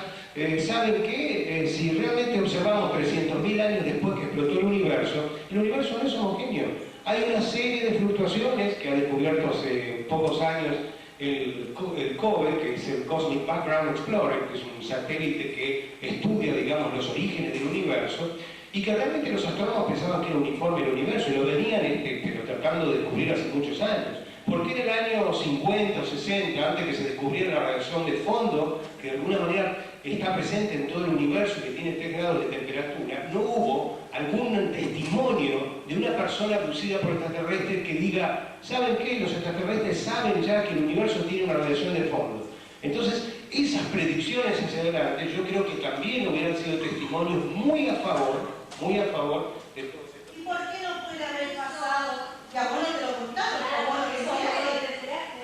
E: ¿saben qué? Si realmente observamos 300.000 años después que explotó el universo no es homogéneo. Hay una serie de fluctuaciones que ha descubierto hace pocos años el COBE, que es el Cosmic Background Explorer, que es un satélite que estudia, digamos, los orígenes del universo, y que realmente los astrónomos pensaban que era uniforme el universo, y lo venían pero tratando de descubrir hace muchos años. ¿Por qué en el año 50 o 60, antes que se descubriera la radiación de fondo, que de alguna manera está presente en todo el universo y que tiene 3 grados de temperatura, no hubo algún testimonio de una persona abducida por extraterrestres que diga, ¿saben qué? Los extraterrestres saben ya que el universo tiene una radiación de fondo. Entonces, esas predicciones hacia adelante, yo creo que también hubieran sido testimonios muy a favor de todo esto.
F: ¿Y por qué no puede haber pasado? Que a vos no te lo contaron, a vos no te lo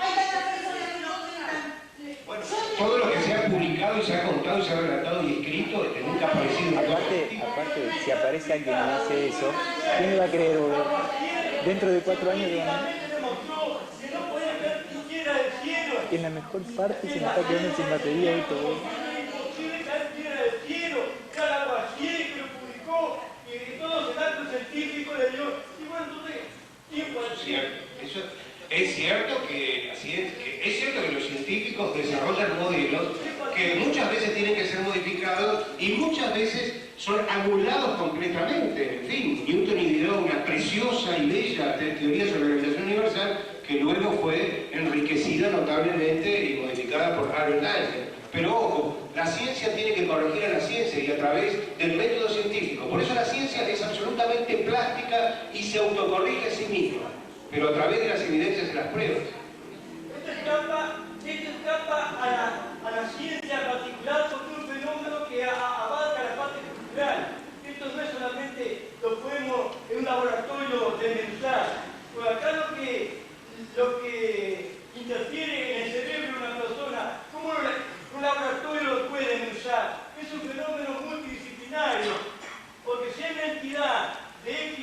F: hay tantas personas que no cuentan.
E: Bueno, todo lo que se ha publicado y se ha contado y se ha relatado y escrito nunca ha aparecido en
N: Aparte, si aparece alguien y hace eso, ¿quién le va a creer, boludo? Dentro de 4 años le van a... En la mejor parte se me está quedando sin batería y todo.
E: Es cierto que los científicos desarrollan modelos que muchas veces tienen que ser modificados y muchas veces son anulados completamente. En fin, Newton ideó una preciosa y bella teoría sobre la gravitación universal que luego fue enriquecida notablemente y modificada por Albert Einstein. Pero ojo, la ciencia tiene que corregir a la ciencia y a través del método científico. Por eso la ciencia es absolutamente plástica y se autocorrige a sí misma, pero a través de las evidencias y las pruebas.
H: Esto escapa a la ciencia particular porque es un fenómeno que abarca la parte cultural. Esto no es solamente lo podemos en un laboratorio desmenuzar. Pues acá lo que interfiere en el cerebro de una persona, ¿cómo un laboratorio lo puede desmenuzar? Es un fenómeno multidisciplinario, porque si hay una entidad de X,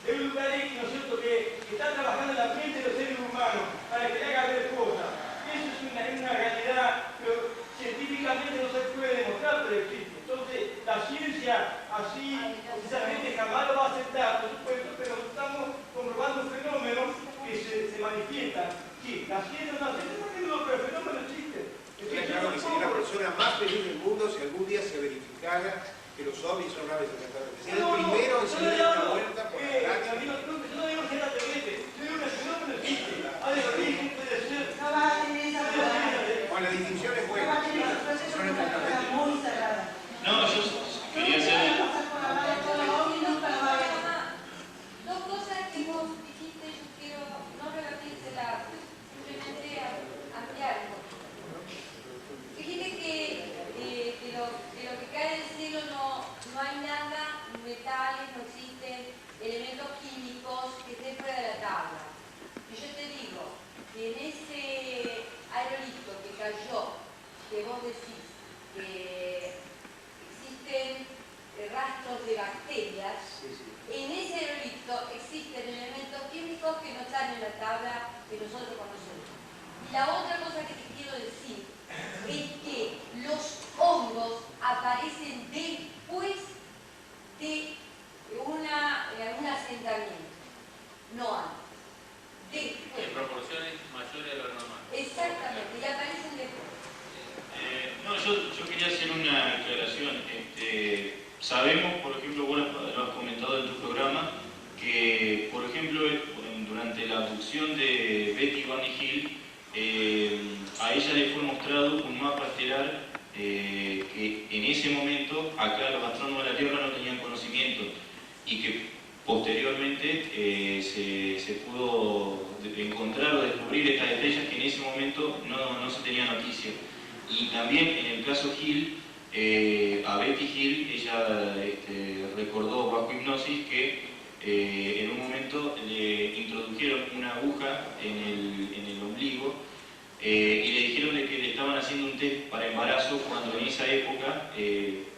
H: de un lugar X, ¿no es cierto?, que está trabajando en la mente de los seres humanos para que le haga ver cosas. Eso es una realidad que científicamente no se puede demostrar, pero existe. Entonces, la ciencia así, precisamente, jamás lo va a aceptar, por supuesto, pero estamos comprobando un fenómeno que se manifiesta. Sí, la ciencia no acepta, pero el fenómeno existe.
E: Claro que sería la persona más feliz del mundo si algún día se verificara que los ovnis son naves extraterrestres. Sería el primero en salir de una vuelta por la galaxia.
H: Yo no digo que era terrestre, yo digo que el fenómeno existe. Hay origen, puede ser.
F: No va a tener esa
E: Bueno, la distinción es buena. Son extraterrestres.
F: muy cerrada.
L: No, yo quería hacer...
J: Dos cosas que vos dijiste, yo quiero no repetírselas, simplemente ampliar un poquito. Dijiste que de lo que cae del cielo no hay nada, metales, no existen elementos químicos que estén fuera de la tabla. Y yo te digo que en ese aerolito que cayó, que vos decís que existen rastros de bacterias, en ese aerolito existen elementos químicos que no están en la tabla que nosotros conocemos. Y la otra cosa que te quiero decir es que los hongos aparecen después de un asentamiento, no antes. Después.
G: En proporciones mayores a lo normal.
J: Exactamente, y aparecen después.
L: No, yo quería hacer una aclaración. Sabemos, por ejemplo, vos lo has comentado en tu programa, que, por ejemplo, durante la abducción de Betty Bunny Hill, a ella le fue mostrado un mapa estelar que en ese momento acá los astrónomos de la Tierra no tenían conocimiento y que posteriormente se pudo encontrar o descubrir estas estrellas que en ese momento no se tenía noticia. Y también en el caso Hill, a Betty Hill, ella recordó bajo hipnosis que en un momento le introdujeron una aguja en el ombligo y le dijeron de que le estaban haciendo un test para embarazo cuando en esa época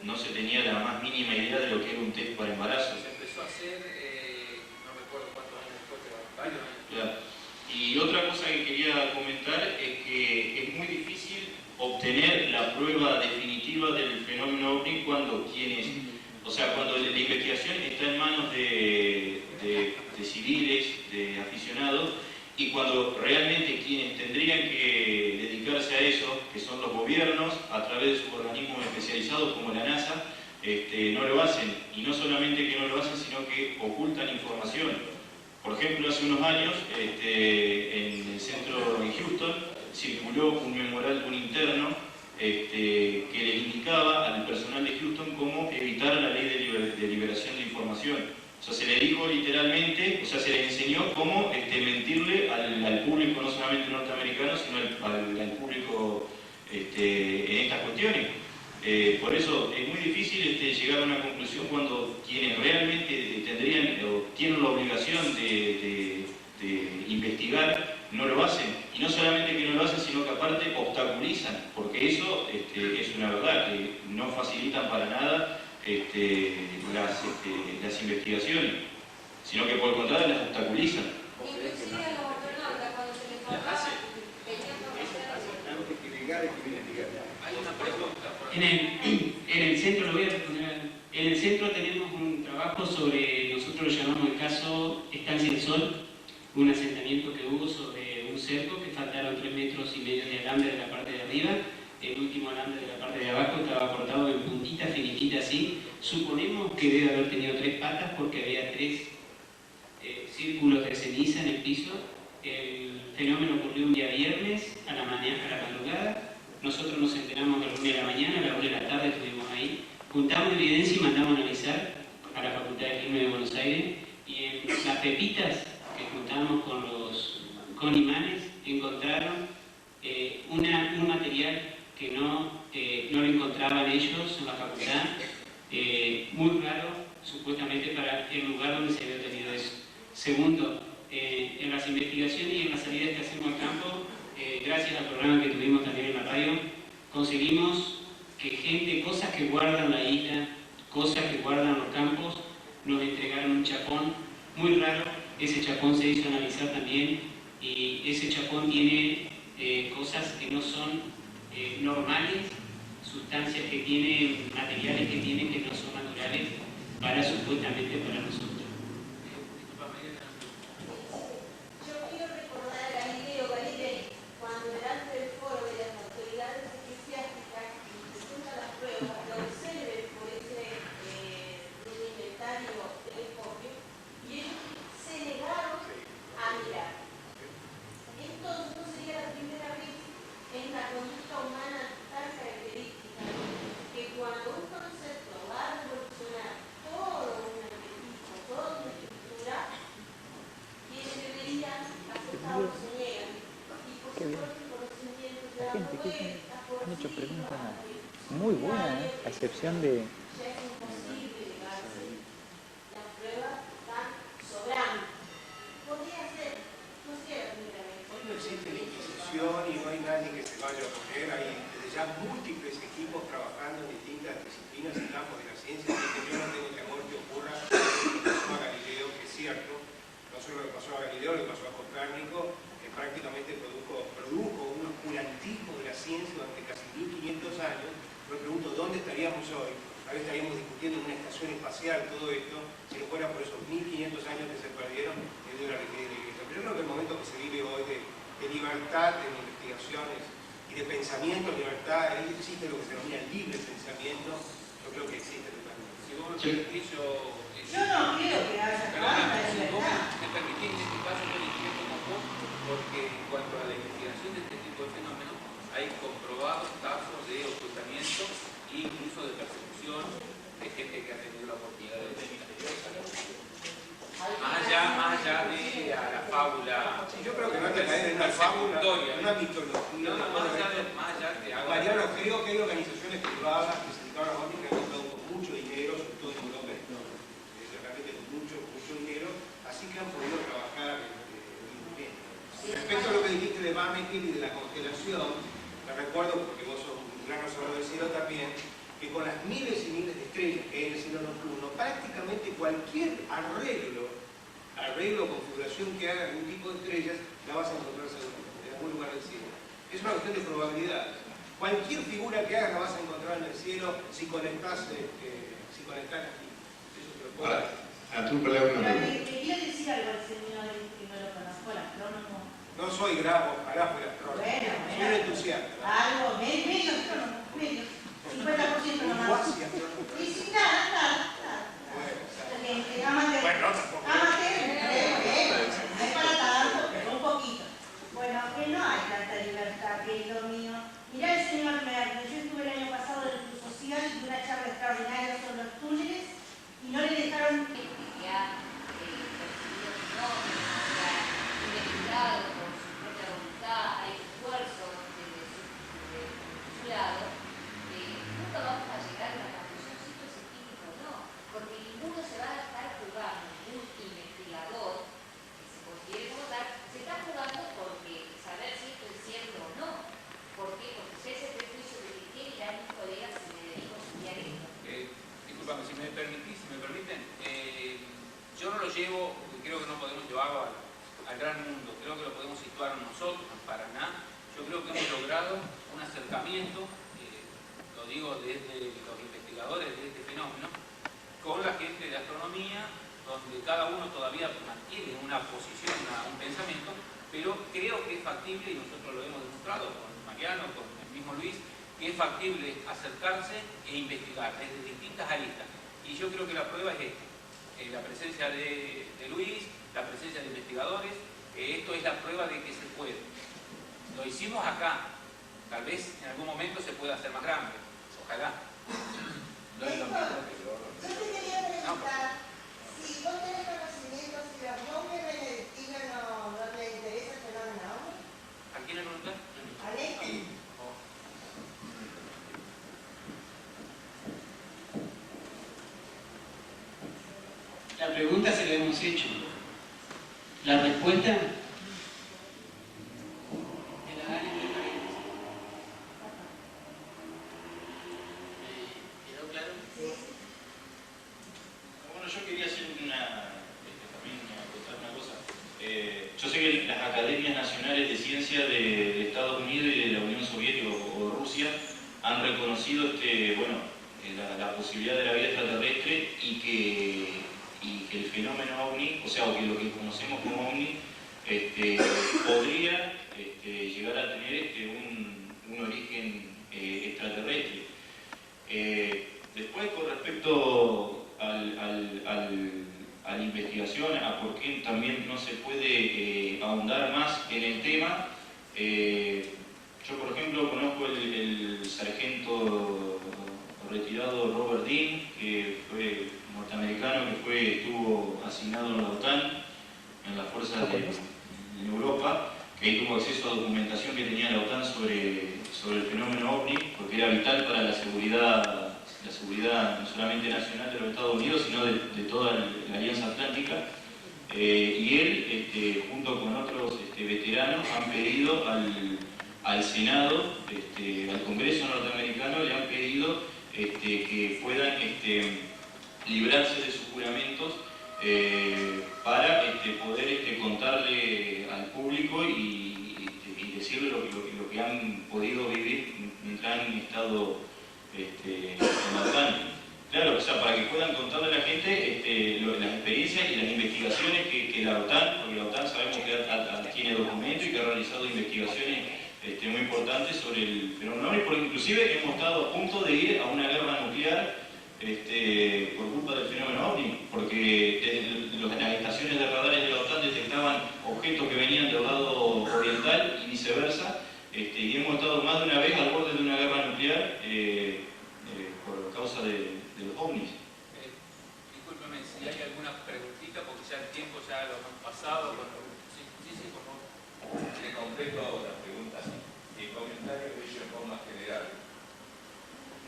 L: no se tenía la más mínima idea de lo que era un test para embarazo.
G: Se empezó a hacer, no recuerdo cuántos años después, pero varios años.
L: Claro. Y otra cosa que quería comentar es que es muy difícil obtener la prueba definitiva del fenómeno OVNI cuando la investigación está en manos de civiles, de aficionados, y cuando realmente quienes tendrían que dedicarse a eso, que son los gobiernos, a través de sus organismos especializados como la NASA, no lo hacen. Y no solamente que no lo hacen, sino que ocultan información. Por ejemplo, hace unos años, en el centro en Houston, circuló un memorial de un interno que le indicaba al personal de Houston cómo evitar la ley de liberación de información. O sea, se le dijo literalmente, o sea, se le enseñó cómo mentirle al público, no solamente norteamericano, sino al público en estas cuestiones. Por eso es muy difícil llegar a una conclusión cuando quienes realmente tendrían o tienen la obligación de investigar no lo hacen. Y no solamente que no lo hacen, sino que aparte obstaculizan, porque eso es una verdad, que no facilitan para nada las investigaciones, sino que por el contrario las obstaculizan.
J: Inclusive a los astronautas, cuando se les faltaba,
G: Hay una pregunta.
B: En el centro, lo voy a responder. En el centro tenemos un trabajo sobre, nosotros lo llamamos el caso Estancia del Sol, un asentamiento que hubo sobre un cerco que faltaron 3,5 metros de alambre de la parte de arriba. El último alambre de la parte de abajo estaba cortado en puntitas, finititas así. Suponemos que debe haber tenido 3 patas porque había 3 círculos de ceniza en el piso. El fenómeno ocurrió un día viernes a la madrugada. Nosotros nos enteramos el lunes a la mañana, a la 1 de la tarde estuvimos ahí. Juntamos evidencia y mandamos a analizar a la Facultad de Química de Buenos Aires. Y en las pepitas que juntamos con imanes encontraron un material que no lo encontraban ellos en la facultad, muy raro, supuestamente para el lugar donde se había obtenido eso. Segundo, en las investigaciones y en las salidas que hacemos al campo, gracias al programa que tuvimos también en la radio, conseguimos que gente, cosas que guardan la isla, cosas que guardan los campos, nos entregaron un chapón muy raro. Ese chapón se hizo analizar también y ese chapón tiene cosas que no son normales, sustancias que tienen, materiales que tienen que no son naturales para supuestamente para nosotros.
J: Yo quiero recordar a Galileo Galilei, cuando delante del foro de las autoridades eclesiásticas y presenta las pruebas, lo observen por ese inventario telescopio, y ellos se negaron a mirar. Entonces no sería la primera vez en la conducta humana tan característica que cuando un concepto va a revolucionar todo un arquetipo, toda una estructura, quienes deberían aceptarlo se niegan y por su propio conocimiento se dan vueltas por
N: Han hecho
J: sí
N: preguntas
J: mismas.
N: muy buenas, a excepción de...
J: Ya es imposible llegarse. Las pruebas están sobrando. Podría ser, no sé, la primera vez.
E: Hoy no existe la Inquisición y no hay nadie que se vaya a oponer. Hay desde ya múltiples equipos trabajando en distintas disciplinas y campos de la ciencia. Así que yo no tengo temor que ocurra lo que pasó a Galileo, que es cierto. No solo lo que pasó a Galileo, lo que pasó a Copérnico, que prácticamente produjo un oscurantismo de la ciencia durante casi 1500 años. Me pregunto, ¿dónde estaríamos hoy? Tal vez estaríamos discutiendo en una estación espacial todo esto, si no fuera por esos 1500 años que se perdieron de la rigidez de la Iglesia. Pero yo creo que el momento que se vive hoy de libertad en investigaciones y de pensamiento, libertad, ahí existe lo que se denomina el libre pensamiento, yo creo que existe totalmente.
G: Si vos me permitís, yo
F: no creo que haya tanta libertad.
G: Me permitís, en este caso yo discrepo con vos, porque en cuanto a la investigación de este tipo de fenómenos, hay comprobados casos de ocultamiento e incluso de persecución de gente que ha tenido la oportunidad de más allá de la fábula.
E: Yo creo que no hay que caer en una fábula, en una mitología.
G: Más allá de algo.
E: Mariano, creo que hay organizaciones privadas que se dedicaron a la que han contado con mucho dinero, sobre todo en Europa, realmente con mucho dinero, así que han podido trabajar bien. Respecto a lo que dijiste de Bamekel y de la congelación, te recuerdo, porque vos sos un gran observador del cielo también, que con las miles y miles de estrellas que hay en el cielo nocturno, prácticamente cualquier arreglo, configuración que haga algún tipo de estrellas, la vas a encontrar seguramente en algún lugar del cielo. Es una cuestión de probabilidades. Cualquier figura que hagas la vas a encontrar en el cielo si conectás aquí. Eso te lo puedo decir.
C: A tu palabra no.
F: Quería decir algo al señor que no lo conozco, el astrónomo.
E: No soy grabo, ojalá fuera astrónomo. Soy un entusiasta.
F: Algo, medio astrónomo, medio. 50% nomás. Y sí, nada. Amateur.
E: Bueno, tampoco.
F: Amateur, no es para tanto, pero un poquito. Bueno, que no hay tanta libertad, querido mío. Mirá el señor Merkel, yo estuve el año pasado en el Club Social y una charla extraordinaria sobre los túneles y no le dejaron...
J: Investigado por su propia voluntad, hay esfuerzo de su lado, nunca vamos a llegar a una conclusión si esto es científico o no, porque ninguno se va a estar jugando, ningún investigador que se considere como tal, se está jugando porque saber si esto es cierto o no. ¿Por qué? Porque si ese prejuicio de que tiene ya mis colegas se me dedico a estudiar esto.
G: Disculpame, si me permiten, yo no lo llevo, porque creo que no podemos llevarlo al gran mundo, creo que lo podemos situar nosotros en Paraná. Yo creo que hemos logrado un acercamiento, lo digo desde los investigadores de este fenómeno, con la gente de astronomía, donde cada uno todavía mantiene una posición, un pensamiento, pero creo que es factible, y nosotros lo hemos demostrado con Mariano, con el mismo Luis, que es factible acercarse e investigar desde distintas aristas. Y yo creo que la prueba es esta. La presencia de Luis, la presencia de investigadores, esto es la prueba de que se puede. Lo hicimos acá, tal vez en algún momento se pueda hacer más grande, ojalá.
F: Yo te quería preguntar, si vos tenés conocimiento, si los monjes benedictinos no les interesa el fenómeno ovni.
G: ¿A quién le preguntas?
F: A Leti.
B: La respuesta
L: yo quería hacer contar una cosa. Yo sé que las academias nacionales de ciencia de Estados Unidos y de la Unión Soviética o de Rusia han reconocido la posibilidad de la vida extraterrestre y que el fenómeno OVNI, o sea, o que lo que conocemos como OVNI, podría llegar a tener un origen extraterrestre. Después, con respecto a la investigación, a por qué también no se puede ahondar más en el tema, yo por ejemplo conozco el sargento retirado Robert Dean, que fue norteamericano, que estuvo asignado en la OTAN, en las fuerzas de Europa, que ahí tuvo acceso a documentación que tenía la OTAN sobre el fenómeno OVNI, porque era vital para la seguridad no solamente nacional de los Estados Unidos, sino de toda la Alianza Atlántica. Y él, junto con otros veteranos, han pedido al Senado, al Congreso norteamericano, le han pedido que puedan librarse de sus juramentos para poder contarle al público y decirle lo que han podido vivir mientras han estado en la OTAN. Claro, o sea, para que puedan contarle a la gente las experiencias y las investigaciones que la OTAN, porque la OTAN sabemos que tiene documentos y que ha realizado investigaciones muy importantes sobre el fenómeno OVNI, porque inclusive hemos estado a punto de ir a una guerra nuclear por culpa del fenómeno OVNI, porque las estaciones de radares de la OTAN detectaban objetos que venían del lado oriental y viceversa, y hemos estado más de una vez al borde de una guerra nuclear por causa de los ovnis.
G: Discúlpeme si hay alguna preguntita, porque ya el tiempo ya lo hemos pasado. Sí, por favor.
K: Le completo la pregunta. El comentario que hizo en forma general.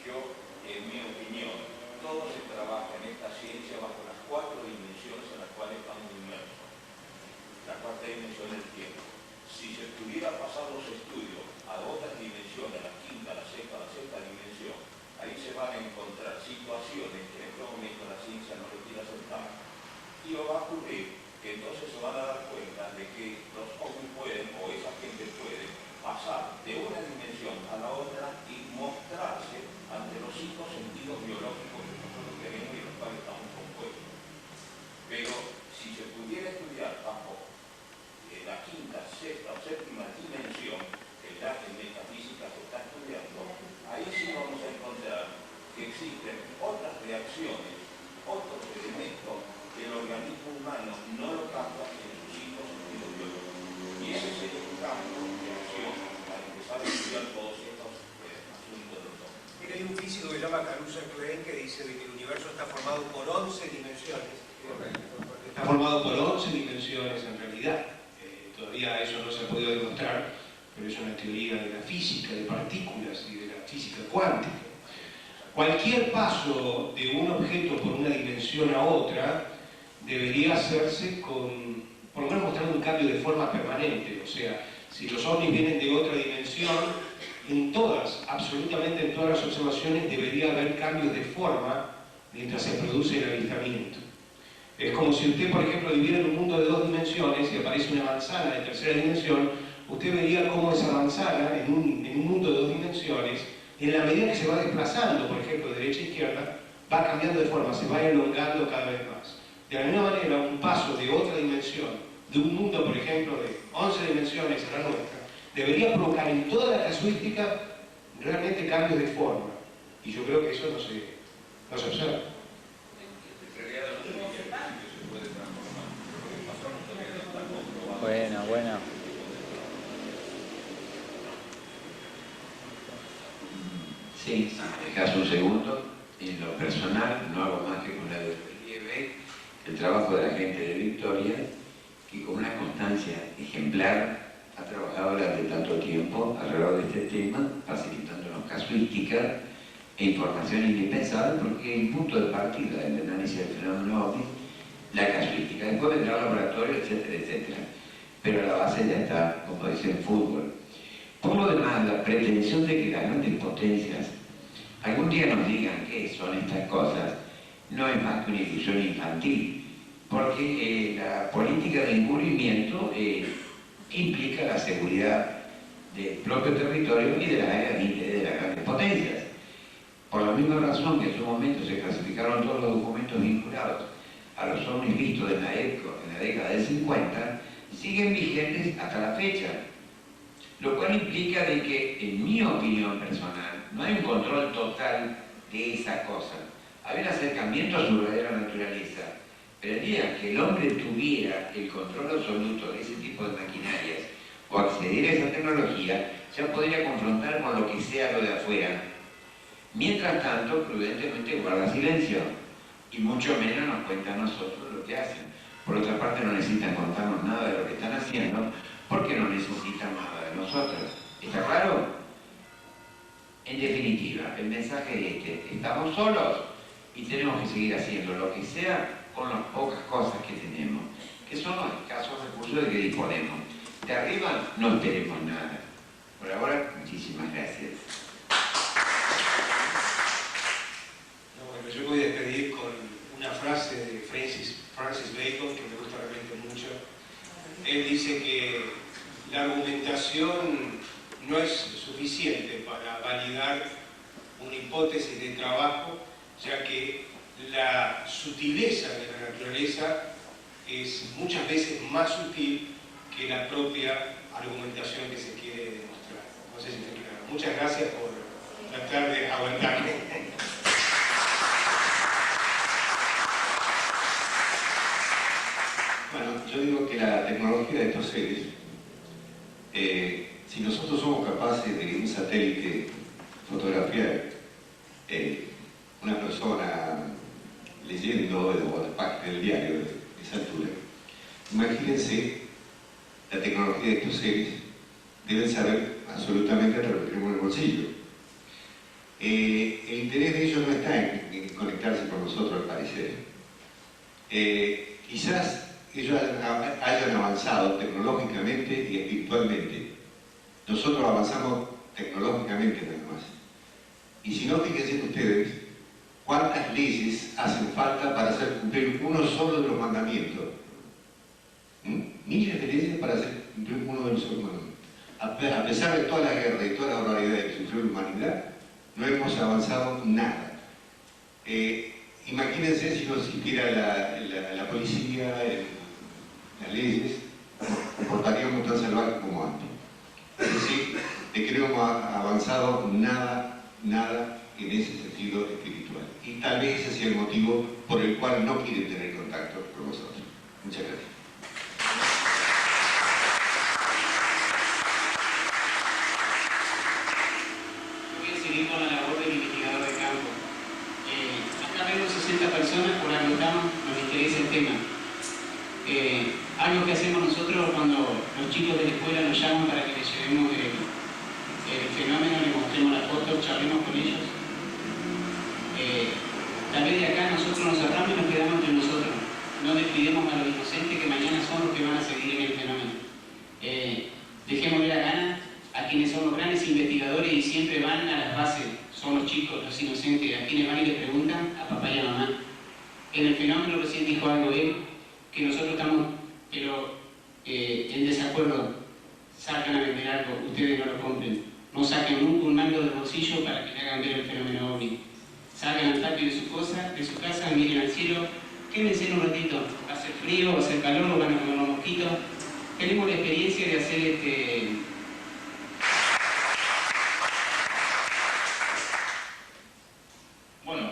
K: Yo, en mi opinión, todo se trabaja en esta ciencia bajo las 4 dimensiones en las cuales estamos inmersos. La cuarta dimensión del tiempo. Si se pudiera pasar los estudios a otras dimensiones, a la quinta, a la sexta dimensión, ahí se van a encontrar situaciones que en este momento la ciencia no lo quiere aceptar. Y lo va a ocurrir que entonces se van a dar cuenta de que los ovnis pueden, o esa gente puede, pasar de una dimensión a la otra y mostrarse ante los 5 sentidos biológicos que nosotros tenemos y los cuales estamos compuestos. Pero si se pudiera estudiar bajo la quinta, sexta o séptima dimensión, que ya en metafísica se está estudiando, ahí sí vamos a encontrar que existen otras reacciones, otros elementos que el organismo humano no lo capta en sus 5 sentidos biológicos. Y ese sería un campo de acción para empezar a estudiar todos estos asuntos de los hombres.
E: Mira, hay un físico que se llama Caruso Klein que dice que el universo está formado por 11 dimensiones. Está formado por 11 dimensiones en realidad. Todavía eso no se ha podido demostrar, pero es una teoría de la física, de partículas y de la física cuántica. Cualquier paso de un objeto por una dimensión a otra debería hacerse por lo menos mostrando un cambio de forma permanente. O sea, si los ovnis vienen de otra dimensión, absolutamente en todas las observaciones debería haber cambios de forma mientras se produce el avistamiento. Es como si usted, por ejemplo, viviera en un mundo de 2 dimensiones y aparece una manzana de tercera dimensión, usted vería cómo esa manzana, en un mundo de 2 dimensiones, en la medida que se va desplazando, por ejemplo, de derecha a izquierda, va cambiando de forma, se va elongando cada vez más. De la misma manera, un paso de otra dimensión, de un mundo, por ejemplo, de 11 dimensiones a la nuestra, debería provocar en toda la casuística realmente cambios de forma. Y yo creo que eso no se observa.
N: Bueno.
I: Sí, dejas un segundo. En lo personal, no hago más que poner de relieve el trabajo de la gente de Victoria, que con una constancia ejemplar ha trabajado durante tanto tiempo alrededor de este tema, facilitándonos casuística e información indispensable, porque el punto de partida del análisis del fenómeno OVNI la casuística. Después vendrá el laboratorio, etcétera, etcétera. Pero la base ya está, como dice el fútbol. Por lo demás, la pretensión de que las grandes potencias algún día nos digan qué son estas cosas, no es más que una ilusión infantil, porque la política de encubrimiento implica la seguridad del propio territorio y de las áreas de interés de las grandes potencias. Por la misma razón que en su momento se clasificaron todos los documentos vinculados a los ovnis vistos en la década del 50, siguen vigentes hasta la fecha. Lo cual implica de que, en mi opinión personal, no hay un control total de esa cosa. Hay un acercamiento a su verdadera naturaleza. Pero el día que el hombre tuviera el control absoluto de ese tipo de maquinarias o acceder a esa tecnología, ya podría confrontar con lo que sea lo de afuera. Mientras tanto, prudentemente guarda silencio y mucho menos nos cuenta a nosotros lo que hacen. Por otra parte, no necesitan contarnos nada de lo que están haciendo porque no necesitan nada de nosotros. ¿Está claro? En definitiva, el mensaje es este: estamos solos y tenemos que seguir haciendo lo que sea con las pocas cosas que tenemos, que son los escasos recursos de que disponemos. De arriba no esperemos nada. Por ahora, muchísimas gracias.
E: Bueno, yo voy a despedir con una frase de Francis Bacon que me gusta realmente mucho. Él dice que la argumentación no es suficiente para validar una hipótesis de trabajo, ya que la sutileza de la naturaleza es muchas veces más sutil que la propia argumentación que se quiere demostrar. No sé si me claro. Muchas gracias por tratar de aguantarme.
C: Bueno, yo digo que la tecnología de estos seres, si nosotros somos capaces de un satélite fotografiar una persona leyendo o la página del diario de esa altura, imagínense la tecnología de estos seres. Deben saber absolutamente lo que tenemos en el bolsillo. El interés de ellos no está en conectarse con nosotros, al parecer. Quizás ellos hayan avanzado tecnológicamente y espiritualmente. Nosotros avanzamos tecnológicamente nada más. Y si no, fíjense ustedes cuántas leyes hacen falta para hacer cumplir uno solo de los mandamientos. Miles de leyes para hacer cumplir uno de los mandamientos. A pesar de toda la guerra y toda la barbaridad que sufrió la humanidad, no hemos avanzado nada. Imagínense si no existiera la policía, las leyes, nos comportaríamos tan salvajes como antes. Es decir, de que no hemos avanzado nada en ese sentido espiritual. Y tal vez ese sea el motivo por el cual no quieren tener contacto con nosotros. Muchas gracias.
B: Voy a seguir con la labor del investigador de campo. Acá vemos 60 personas, por algo nos interesa el tema. Algo que hacemos nosotros cuando los chicos de la escuela nos llaman para que les llevemos el fenómeno, les mostremos las fotos, charlemos con ellos. Tal vez de acá nosotros nos cerramos y nos quedamos entre nosotros. No despidemos a los inocentes que mañana son los que van a seguir en el fenómeno. Dejémosle la gana a quienes son los grandes investigadores y siempre van a las bases. Son los chicos, los inocentes, a quienes van y les preguntan a papá y a mamá. En el fenómeno recién dijo algo él, que nosotros estamos, pero en desacuerdo. Sacan a vender algo, ustedes no lo compren. No saquen nunca un mango del bolsillo para que le hagan ver el fenómeno ovni. Salgan al patio de su casa, miren al cielo, quédense un ratito. Va a hacer frío, va a hacer calor, o van a comer los mosquitos. Tenemos la experiencia de hacer
L: Bueno,